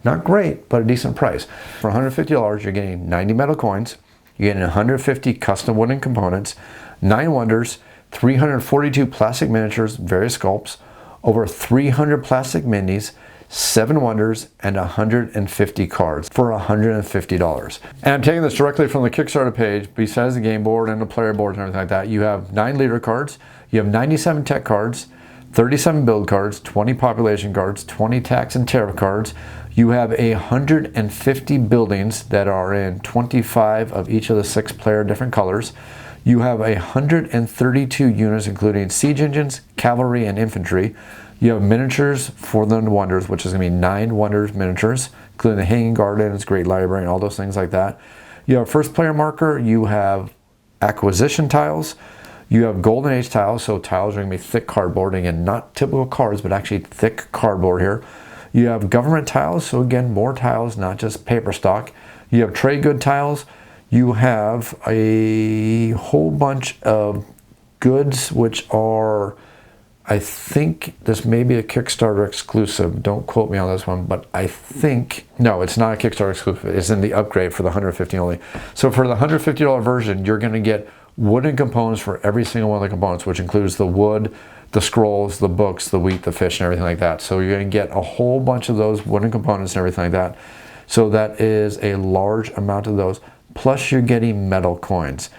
Not great, but a decent price. For $150, you're getting 90 metal coins, you're getting 150 custom wooden components, 9 wonders, 342 plastic miniatures, various sculpts, over 300 plastic minis, 7 wonders, and 150 cards for $150. And I'm taking this directly from the Kickstarter page. Besides the game board and the player boards and everything like that, you have 9 leader cards, you have 97 tech cards, 37 build cards, 20 population cards, 20 tax and tariff cards. You have 150 buildings that are in 25 of each of the 6 player different colors. You have 132 units, including siege engines, cavalry, and infantry. You have miniatures for the wonders, which is going to be 9 wonders miniatures, including the Hanging Gardens, Great Library, and all those things like that. You have first player marker. You have acquisition tiles. You have Golden Age tiles, so tiles are going to be thick cardboard, again, not typical cards, but actually thick cardboard here. You have government tiles, so again, more tiles, not just paper stock. You have trade good tiles. You have a whole bunch of goods, which are, I think this may be a Kickstarter exclusive. Don't quote me on this one, but I think, no, it's not a Kickstarter exclusive. It's in the upgrade for the $150 only. So for the $150 version, you're going to get wooden components for every single one of the components, which includes the wood, the scrolls, the books, the wheat, the fish, and everything like that. So you're going to get a whole bunch of those wooden components and everything like that. So that is a large amount of those. Plus you're getting metal coins.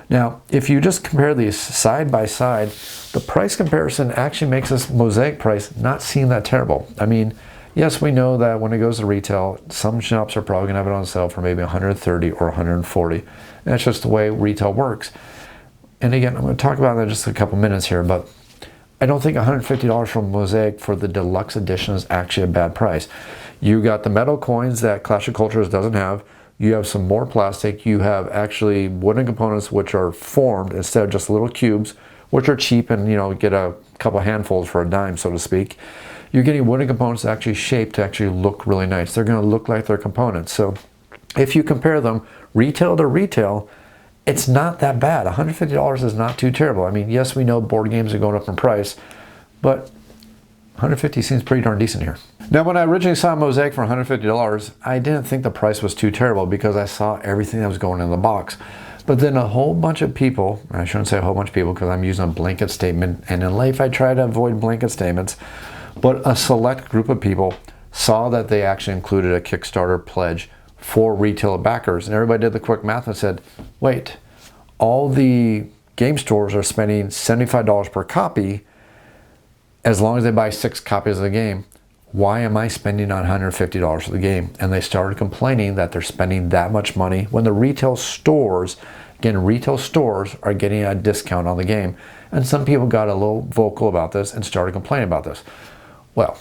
Now, if you just compare these side by side, the price comparison actually makes this Mosaic price not seem that terrible. I mean, yes, we know that when it goes to retail, some shops are probably going to have it on sale for maybe $130 or $140. And that's just the way retail works. And again, I'm going to talk about that in just a couple minutes here, but I don't think $150 from Mosaic for the deluxe edition is actually a bad price. You got the metal coins that Clash of Cultures doesn't have. You have some more plastic. You have actually wooden components which are formed instead of just little cubes, which are cheap and, you know, get a couple handfuls for a dime, so to speak. You're getting wooden components actually shaped to actually look really nice. They're going to look like they're components. So if you compare them retail to retail, it's not that bad. $150 is not too terrible. I mean, yes, we know board games are going up in price, but $150 seems pretty darn decent here. Now, when I originally saw Mosaic for $150, I didn't think the price was too terrible because I saw everything that was going in the box. But then a whole bunch of people, I shouldn't say a whole bunch of people because I'm using a blanket statement, and in life I try to avoid blanket statements, but a select group of people saw that they actually included a Kickstarter pledge for retail backers, and everybody did the quick math and said, wait, all the game stores are spending $75 per copy as long as they buy 6 copies of the game. Why am I spending $150 for the game? And they started complaining that they're spending that much money when the retail stores, again, retail stores are getting a discount on the game. And some people got a little vocal about this and started complaining about this. Well,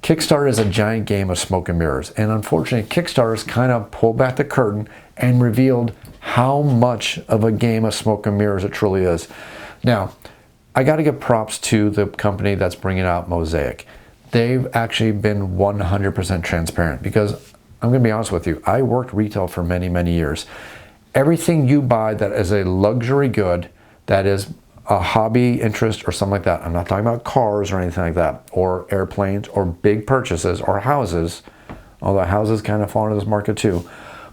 Kickstarter is a giant game of smoke and mirrors, and unfortunately Kickstarter's kind of pulled back the curtain and revealed how much of a game of smoke and mirrors it truly is. Now, I got to give props to the company that's bringing out Mosaic. They've actually been 100% transparent because I'm going to be honest with you, I worked retail for many, many years. Everything you buy that is a luxury good that is a hobby interest or something like that. I'm not talking about cars or anything like that, or airplanes, or big purchases, or houses, although houses kind of fall into this market too.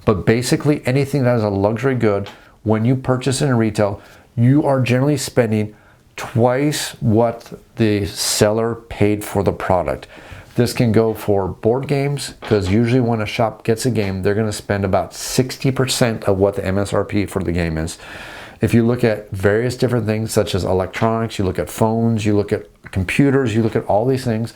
But basically anything that is a luxury good, when you purchase it in retail, you are generally spending twice what the seller paid for the product. This can go for board games, because usually when a shop gets a game, they're going to spend about 60% of what the MSRP for the game is. If you look at various different things such as electronics, you look at phones, you look at computers, you look at all these things,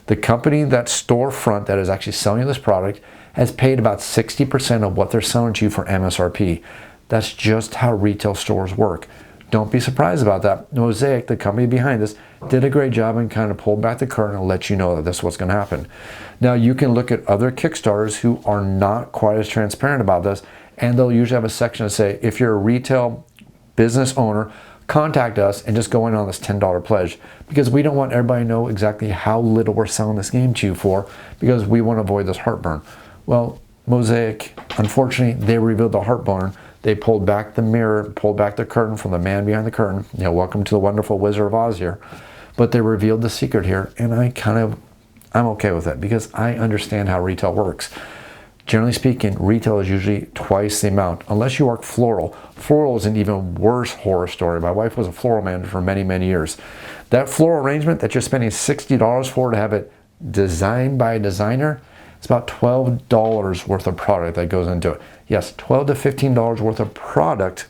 the company, that storefront that is actually selling you this product, has paid about 60% of what they're selling to you for MSRP. That's just how retail stores work. Don't be surprised about that. Mosaic, the company behind this, did a great job and kind of pulled back the curtain and let you know that this is what's going to happen. Now you can look at other Kickstarters who are not quite as transparent about this, and they'll usually have a section to say, if you're a retail business owner, contact us and just go in on this $10 pledge, because we don't want everybody to know exactly how little we're selling this game to you for, because we want to avoid this heartburn. Well, Mosaic, unfortunately, they revealed the heartburn. They pulled back the mirror, pulled back the curtain from the man behind the curtain. You know, welcome to the wonderful Wizard of Oz here. But they revealed the secret here, and I'm okay with it, because I understand how retail works. Generally speaking, retail is usually twice the amount, unless you work floral. Floral is an even worse horror story. My wife was a floral manager for many, many years. That floral arrangement that you're spending $60 for to have it designed by a designer, it's about $12 worth of product that goes into it. Yes, $12 to $15 worth of product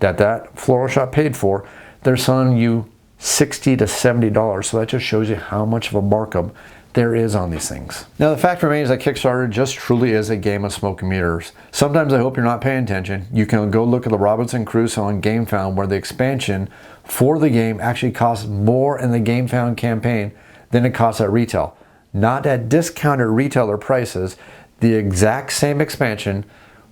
that floral shop paid for. They're selling you $60 to $70. So that just shows you how much of a markup there is on these things. Now the fact remains that Kickstarter just truly is a game of smoke and mirrors. Sometimes I hope you're not paying attention. You can go look at the Robinson Crusoe on GameFound, where the expansion for the game actually costs more in the GameFound campaign than it costs at retail. Not at discounted retailer prices. The exact same expansion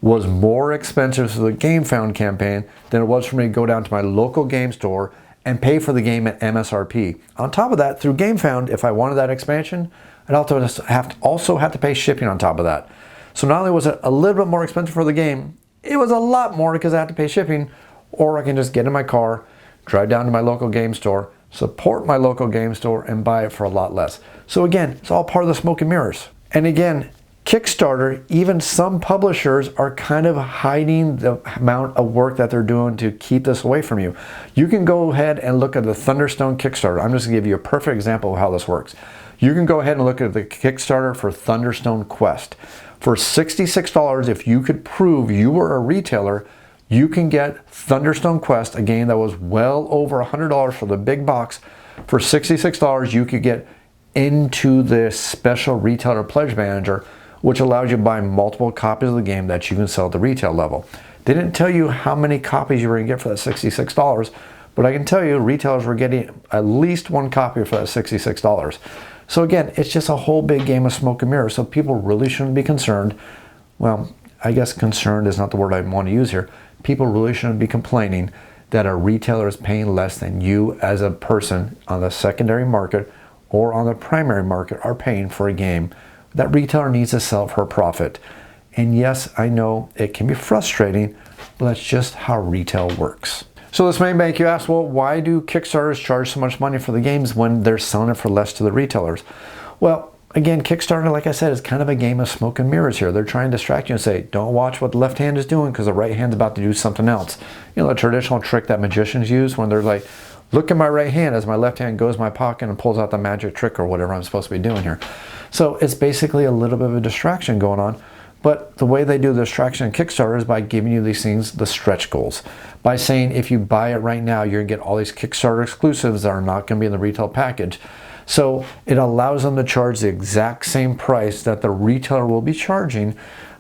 was more expensive for the GameFound campaign than it was for me to go down to my local game store and pay for the game at MSRP. On top of that, through GameFound, if I wanted that expansion, I'd also have to pay shipping on top of that. So not only was it a little bit more expensive for the game, it was a lot more because I had to pay shipping, or I can just get in my car, drive down to my local game store, support my local game store, and buy it for a lot less. So again, it's all part of the smoke and mirrors. And again, Kickstarter, even some publishers are kind of hiding the amount of work that they're doing to keep this away from you. You can go ahead and look at the Thunderstone Kickstarter. I'm just going to give you a perfect example of how this works. You can go ahead and look at the Kickstarter for Thunderstone Quest. For $66, if you could prove you were a retailer, you can get Thunderstone Quest, a game that was well over $100 for the big box. For $66, you could get into this special retailer pledge manager, which allows you to buy multiple copies of the game that you can sell at the retail level. They didn't tell you how many copies you were going to get for that $66, but I can tell you retailers were getting at least one copy for that $66. So again, it's just a whole big game of smoke and mirrors, so people really shouldn't be concerned. Well, I guess concerned is not the word I want to use here. People really shouldn't be complaining that a retailer is paying less than you as a person on the secondary market or on the primary market are paying for a game. That retailer needs to sell for a profit. And yes, I know it can be frustrating, but that's just how retail works. So this main bank, you ask, well, why do Kickstarters charge so much money for the games when they're selling it for less to the retailers? Well, again, Kickstarter, like I said, is kind of a game of smoke and mirrors here. They're trying to distract you and say, don't watch what the left hand is doing because the right hand's about to do something else. You know, the traditional trick that magicians use when they're like, look at my right hand as my left hand goes in my pocket and pulls out the magic trick or whatever I'm supposed to be doing here. So it's basically a little bit of a distraction going on. But the way they do the distraction in Kickstarter is by giving you these things, the stretch goals. By saying if you buy it right now, you're going to get all these Kickstarter exclusives that are not going to be in the retail package. So it allows them to charge the exact same price that the retailer will be charging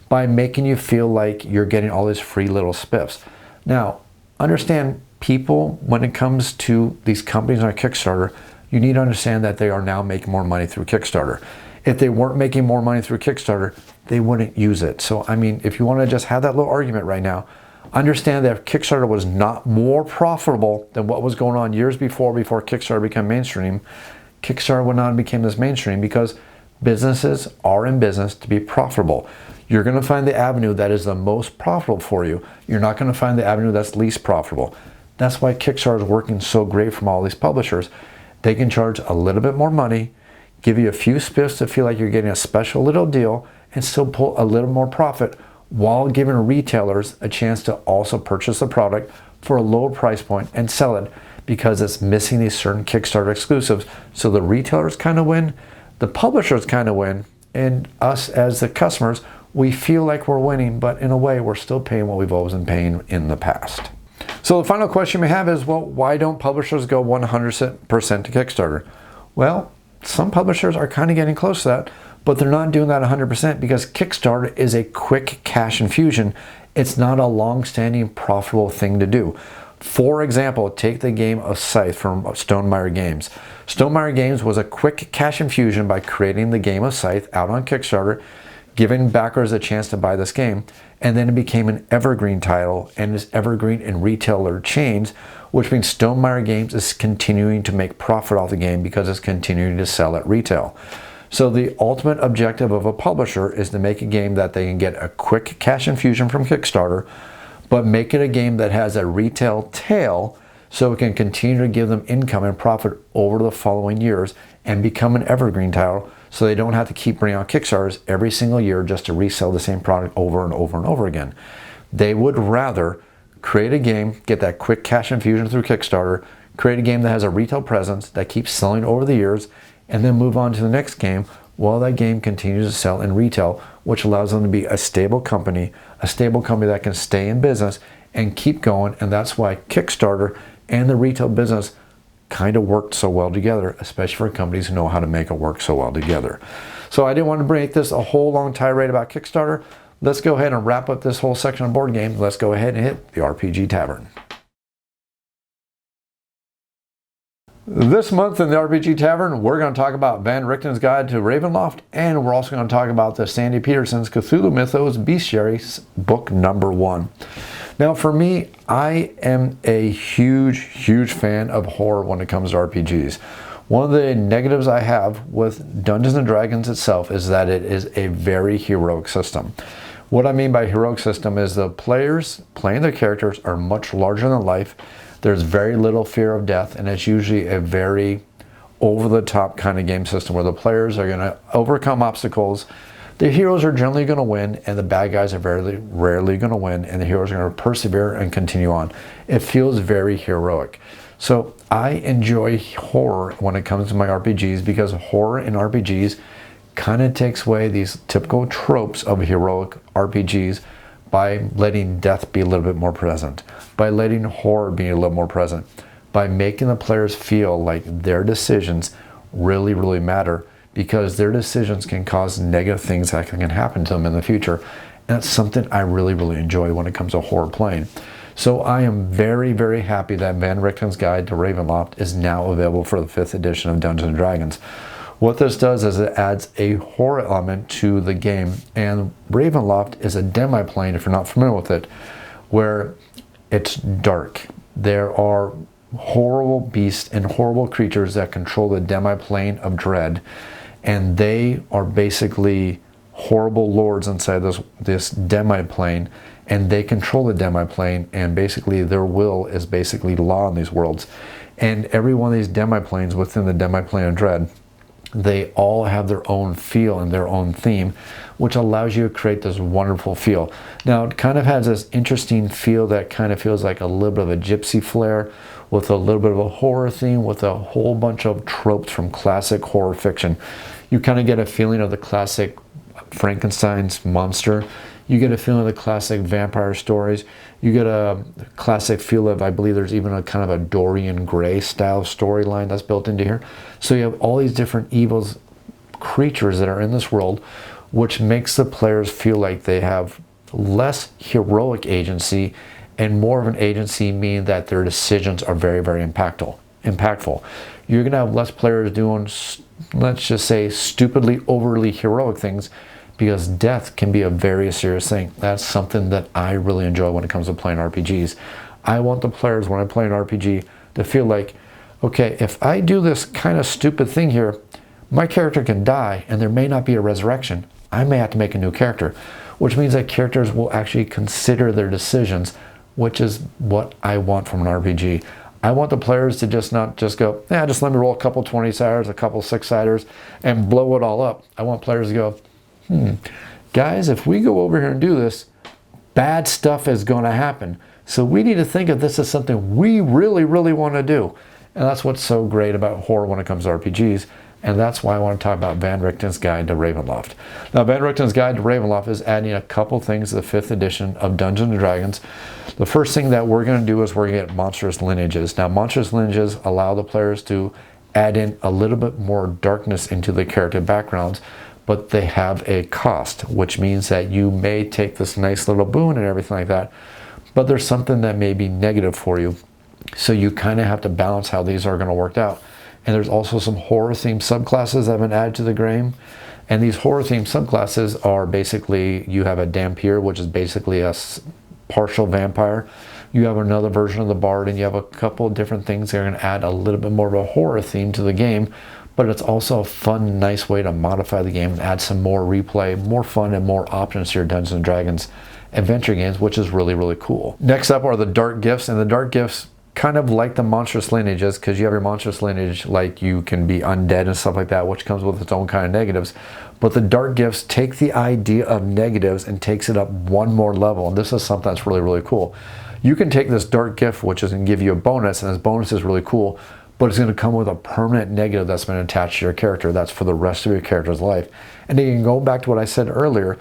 by making you feel like you're getting all these free little spiffs. Now, understand people, when it comes to these companies on Kickstarter, you need to understand that they are now making more money through Kickstarter. If they weren't making more money through Kickstarter, they wouldn't use it. So, I mean, if you want to just have that little argument right now, understand that if Kickstarter was not more profitable than what was going on years before Kickstarter became mainstream, Kickstarter would not have become this mainstream, because businesses are in business to be profitable. You're going to find the avenue that is the most profitable for you. You're not going to find the avenue that's least profitable. That's why Kickstarter is working so great from all these publishers. They can charge a little bit more money, give you a few spiffs to feel like you're getting a special little deal, and still pull a little more profit while giving retailers a chance to also purchase the product for a lower price point and sell it, because it's missing these certain Kickstarter exclusives. So the retailers kind of win, the publishers kind of win, and us as the customers, we feel like we're winning, but in a way we're still paying what we've always been paying in the past. So the final question we have is, well, why don't publishers go 100% to Kickstarter? Well, some publishers are kind of getting close to that, but they're not doing that 100% because Kickstarter is a quick cash infusion. It's not a long-standing profitable thing to do. For example, take the game of Scythe from Stonemaier Games. Stonemaier Games was a quick cash infusion by creating the game of Scythe out on Kickstarter, giving backers a chance to buy this game, and then it became an evergreen title and is evergreen in retailer chains, which means Stonemaier Games is continuing to make profit off the game because it's continuing to sell at retail. So the ultimate objective of a publisher is to make a game that they can get a quick cash infusion from Kickstarter, but make it a game that has a retail tail so it can continue to give them income and profit over the following years and become an evergreen title, so they don't have to keep bringing out Kickstarters every single year just to resell the same product over and over and over again. They would rather create a game, get that quick cash infusion through Kickstarter, create a game that has a retail presence that keeps selling over the years, and then move on to the next game while that game continues to sell in retail, which allows them to be a stable company that can stay in business and keep going. And that's why Kickstarter and the retail business kind of worked so well together, especially for companies who know how to make it work so well together. So I didn't want to break this a whole long tirade about Kickstarter. Let's go ahead and wrap up this whole section of board games. Let's go ahead and hit the RPG Tavern. This month in the RPG Tavern, we're going to talk about Van Richten's Guide to Ravenloft, and we're also going to talk about the Sandy Peterson's Cthulhu Mythos Bestiary book number 1. Now for me, I am a huge fan of horror when it comes to RPGs. One of the negatives I have with Dungeons & Dragons itself is that it is a very heroic system. What I mean by heroic system is the players playing their characters are much larger than life. There's very little fear of death, and it's usually a very over-the-top kind of game system where the players are going to overcome obstacles. The heroes are generally going to win, and the bad guys are very rarely going to win, and the heroes are going to persevere and continue on. It feels very heroic. So I enjoy horror when it comes to my RPGs, because horror in RPGs kind of takes away these typical tropes of heroic RPGs by letting death be a little bit more present, by letting horror be a little more present, by making the players feel like their decisions really matter, because their decisions can cause negative things that can happen to them in the future. And that's something I really enjoy when it comes to horror playing. So I am very happy that Van Richten's Guide to Ravenloft is now available for the 5th edition of Dungeons & Dragons. What this does is it adds a horror element to the game, and Ravenloft is a demi-plane, if you're not familiar with it, where it's dark. There are horrible beasts and horrible creatures that control the demi-plane of dread, and they are basically horrible lords inside this demi-plane, and they control the demi-plane, and basically their will is basically law in these worlds. And every one of these demi-planes within the demi-plane of dread, they all have their own feel and their own theme, which allows you to create this wonderful feel. Now it kind of has this interesting feel that kind of feels like a little bit of a gypsy flair, with a little bit of a horror theme, with a whole bunch of tropes from classic horror fiction. You kind of get a feeling of the classic Frankenstein's monster. You get a feeling of the classic vampire stories. You get a classic feel of, I believe there's even a kind of a Dorian Gray style storyline that's built into here. So you have all these different evils, creatures that are in this world, which makes the players feel like they have less heroic agency and more of an agency, meaning that their decisions are very impactful. You're going to have less players doing, let's just say, stupidly overly heroic things, because death can be a very serious thing. That's something that I really enjoy when it comes to playing RPGs. I want the players, when I play an RPG, to feel like, okay, if I do this kind of stupid thing here, my character can die and there may not be a resurrection. I may have to make a new character, which means that characters will actually consider their decisions which is what I want from an RPG. I want the players to just not just go, yeah, just let me roll a couple 20-siders, a couple 6-siders, and blow it all up. I want players to go, guys, if we go over here and do this, bad stuff is going to happen. So we need to think of this as something we really, really want to do. And that's what's so great about horror when it comes to RPGs. And that's why I want to talk about Van Richten's Guide to Ravenloft. Now, Van Richten's Guide to Ravenloft is adding a couple things to the 5th edition of Dungeons & Dragons. The first thing that we're going to do is we're going to get monstrous lineages. Now, monstrous lineages allow the players to add in a little bit more darkness into the character backgrounds, but they have a cost, which means that you may take this nice little boon and everything like that, but there's something that may be negative for you. So you kind of have to balance how these are going to work out. And there's also some horror-themed subclasses that have been added to the game. And these horror-themed subclasses are basically, you have a Dampier, which is basically a partial vampire. You have another version of the Bard, and you have a couple of different things that are going to add a little bit more of a horror theme to the game. But it's also a fun, nice way to modify the game and add some more replay, more fun, and more options to your Dungeons & Dragons adventure games, which is really, really cool. Next up are the Dark Gifts, and the Dark Gifts kind of like the monstrous lineages, because you have your monstrous lineage, like you can be undead and stuff like that, which comes with its own kind of negatives. But the Dark Gifts take the idea of negatives and takes it up one more level, and this is something that's really, really cool. You can take this Dark Gift, which is going to give you a bonus, and this bonus is really cool, but it's going to come with a permanent negative that's been attached to your character. That's for the rest of your character's life. And then you can go back to what I said earlier.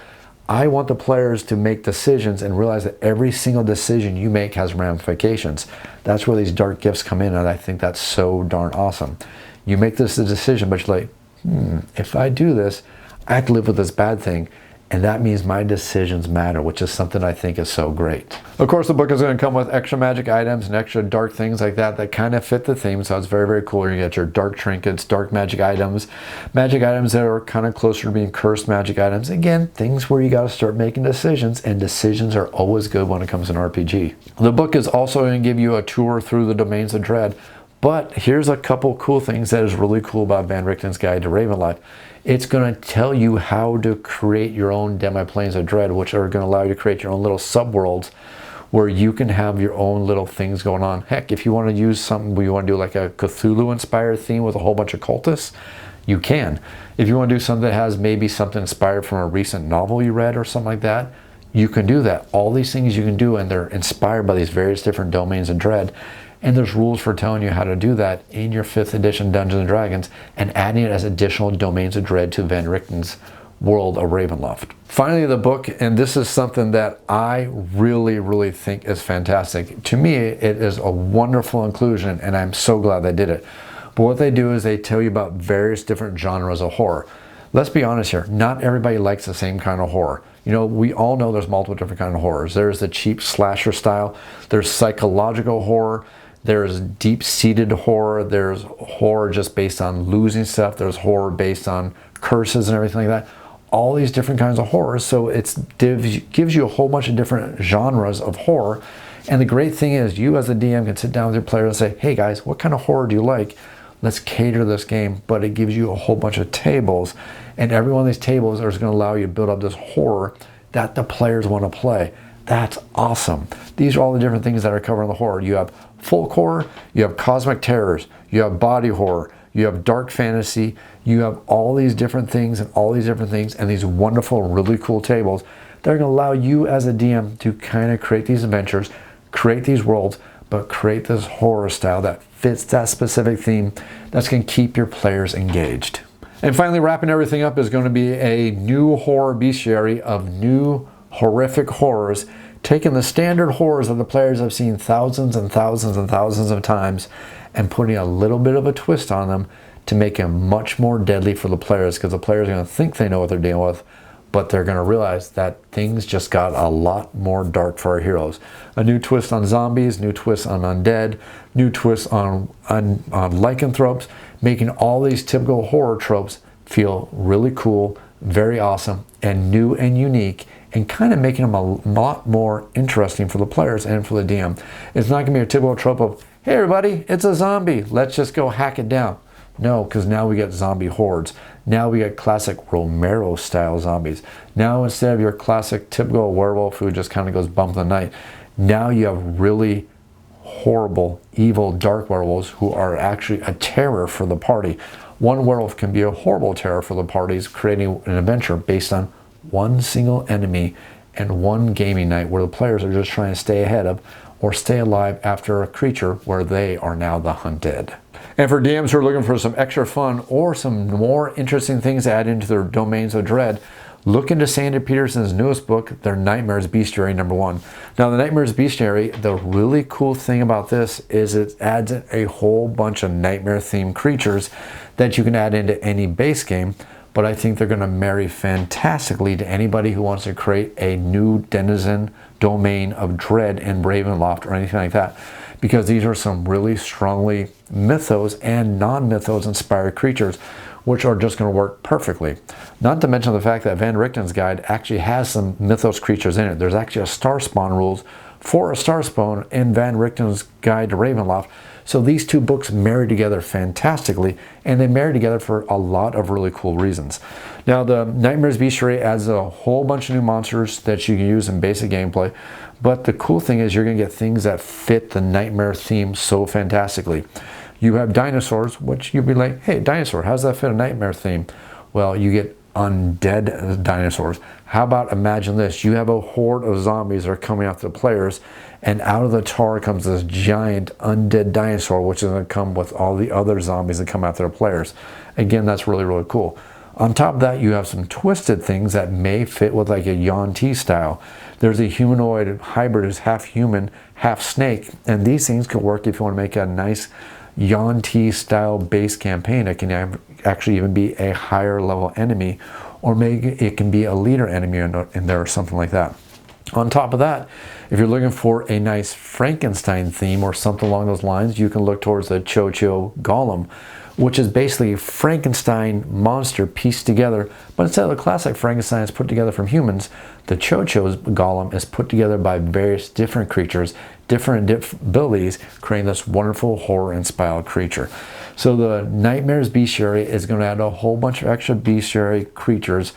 I want the players to make decisions and realize that every single decision you make has ramifications. That's where these Dark Gifts come in, and I think that's so darn awesome. You make this a decision, but you're like, if I do this, I have to live with this bad thing, and that means my decisions matter, which is something I think is so great. Of course, the book is going to come with extra magic items and extra dark things like that kind of fit the theme, so it's very, very cool. You get your dark trinkets, dark magic items that are kind of closer to being cursed magic items. Again, things where you got to start making decisions, and decisions are always good when it comes to an RPG. The book is also going to give you a tour through the Domains of Dread, but here's a couple cool things that is really cool about Van Richten's Guide to Ravenloft. It's going to tell you how to create your own Demi-Planes of Dread, which are going to allow you to create your own little subworlds where you can have your own little things going on. Heck, if you want to use something where you want to do like a Cthulhu-inspired theme with a whole bunch of cultists, you can. If you want to do something that has maybe something inspired from a recent novel you read or something like that, you can do that. All these things you can do, and they're inspired by these various different domains of dread. And there's rules for telling you how to do that in your 5th edition Dungeons & Dragons and adding it as additional domains of dread to Van Richten's world of Ravenloft. Finally, the book, and this is something that I really, really think is fantastic. To me, it is a wonderful inclusion, and I'm so glad they did it. But what they do is they tell you about various different genres of horror. Let's be honest here, not everybody likes the same kind of horror. You know, we all know there's multiple different kinds of horrors. There's the cheap slasher style, there's psychological horror, there's deep-seated horror, there's horror just based on losing stuff, there's horror based on curses and everything like that. All these different kinds of horror, so it gives you a whole bunch of different genres of horror. And the great thing is, you as a DM can sit down with your players and say, hey guys, what kind of horror do you like? Let's cater this game. But it gives you a whole bunch of tables, and every one of these tables is going to allow you to build up this horror that the players want to play. That's awesome. These are all the different things that are covering the horror. You have folk horror, you have cosmic terrors, you have body horror, you have dark fantasy, you have all these different things and all these different things and these wonderful, really cool tables that are going to allow you as a DM to kind of create these adventures, create these worlds, but create this horror style that fits that specific theme that's going to keep your players engaged. And finally, wrapping everything up is going to be a new horror bestiary of new horrific horrors, taking the standard horrors that the players have seen thousands and thousands and thousands of times and putting a little bit of a twist on them to make them much more deadly for the players, because the players are going to think they know what they're dealing with, but they're going to realize that things just got a lot more dark for our heroes. A new twist on zombies, new twist on undead, new twist on lycanthropes, making all these typical horror tropes feel really cool, very awesome, and new and unique, and kind of making them a lot more interesting for the players and for the DM. It's not going to be a typical trope of, hey everybody, it's a zombie, let's just go hack it down. No, because now we get zombie hordes. Now we get classic Romero style zombies. Now instead of your classic typical werewolf who just kind of goes bump in the night, Now you have really horrible, evil, dark werewolves who are actually a terror for the party. One werewolf can be a horrible terror for the parties, creating an adventure based on one single enemy and one gaming night where the players are just trying to stay ahead of or stay alive after a creature where they are now the hunted. And for DMs who are looking for some extra fun or some more interesting things to add into their domains of dread, look into Sandy Peterson's newest book, their Nightmares Bestiary #1. Now the Nightmares Bestiary, the really cool thing about this is it adds a whole bunch of nightmare themed creatures that you can add into any base game, but I think they're going to marry fantastically to anybody who wants to create a new denizen domain of dread in Ravenloft or anything like that, because these are some really strongly mythos and non-mythos inspired creatures which are just going to work perfectly. Not to mention the fact that Van Richten's guide actually has some mythos creatures in it. There's actually a star spawn rules for a star spawn in Van Richten's guide to Ravenloft. So these two books marry together fantastically, and they marry together for a lot of really cool reasons. Now the Nightmares Bestiary adds a whole bunch of new monsters that you can use in basic gameplay, but the cool thing is you're going to get things that fit the nightmare theme so fantastically. You have dinosaurs, which you'll be like, hey, dinosaur, how's that fit a nightmare theme? Well, you get undead dinosaurs. How about imagine this, you have a horde of zombies that are coming after the players, and out of the tower comes this giant undead dinosaur, which is going to come with all the other zombies that come after the players. Again, that's really, really cool. On top of that, you have some twisted things that may fit with like a Yuan-Ti style. There's a humanoid hybrid who's half human, half snake, and these things can work if you want to make a nice Yuan-Ti style base campaign. It can actually even be a higher level enemy, or maybe it can be a leader enemy in there or something like that. On top of that, if you're looking for a nice Frankenstein theme or something along those lines, you can look towards the Cho-Cho Golem, which is basically a Frankenstein monster pieced together, but instead of the classic Frankenstein is put together from humans, the Cho-Cho's Golem is put together by various different creatures, different abilities, creating this wonderful horror-inspired creature. So the Nightmares Bestiary is going to add a whole bunch of extra bestiary creatures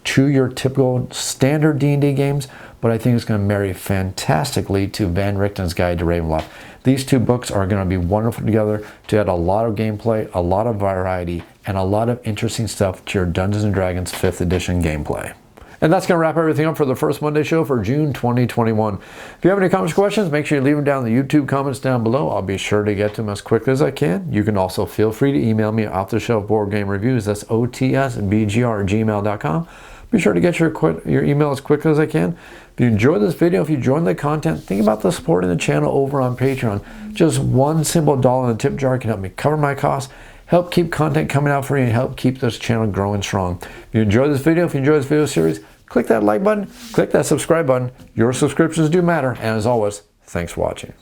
to your typical standard D&D games, but I think it's going to marry fantastically to Van Richten's Guide to Ravenloft. These two books are going to be wonderful together to add a lot of gameplay, a lot of variety, and a lot of interesting stuff to your Dungeons & Dragons 5th edition gameplay. And that's going to wrap everything up for the first Monday show for June 2021. If you have any comments or questions, make sure you leave them down in the YouTube comments down below. I'll be sure to get to them as quickly as I can. You can also feel free to email me off the shelf board game reviews. That's otsbgr@gmail.com. Be sure to get your email as quickly as I can. If you enjoyed this video, if you enjoyed the content, think about the supporting the channel over on Patreon. Just one simple dollar in the tip jar can help me cover my costs, help keep content coming out for you, and help keep this channel growing strong. If you enjoyed this video, if you enjoyed this video series, click that like button, click that subscribe button. Your subscriptions do matter, and as always, thanks for watching.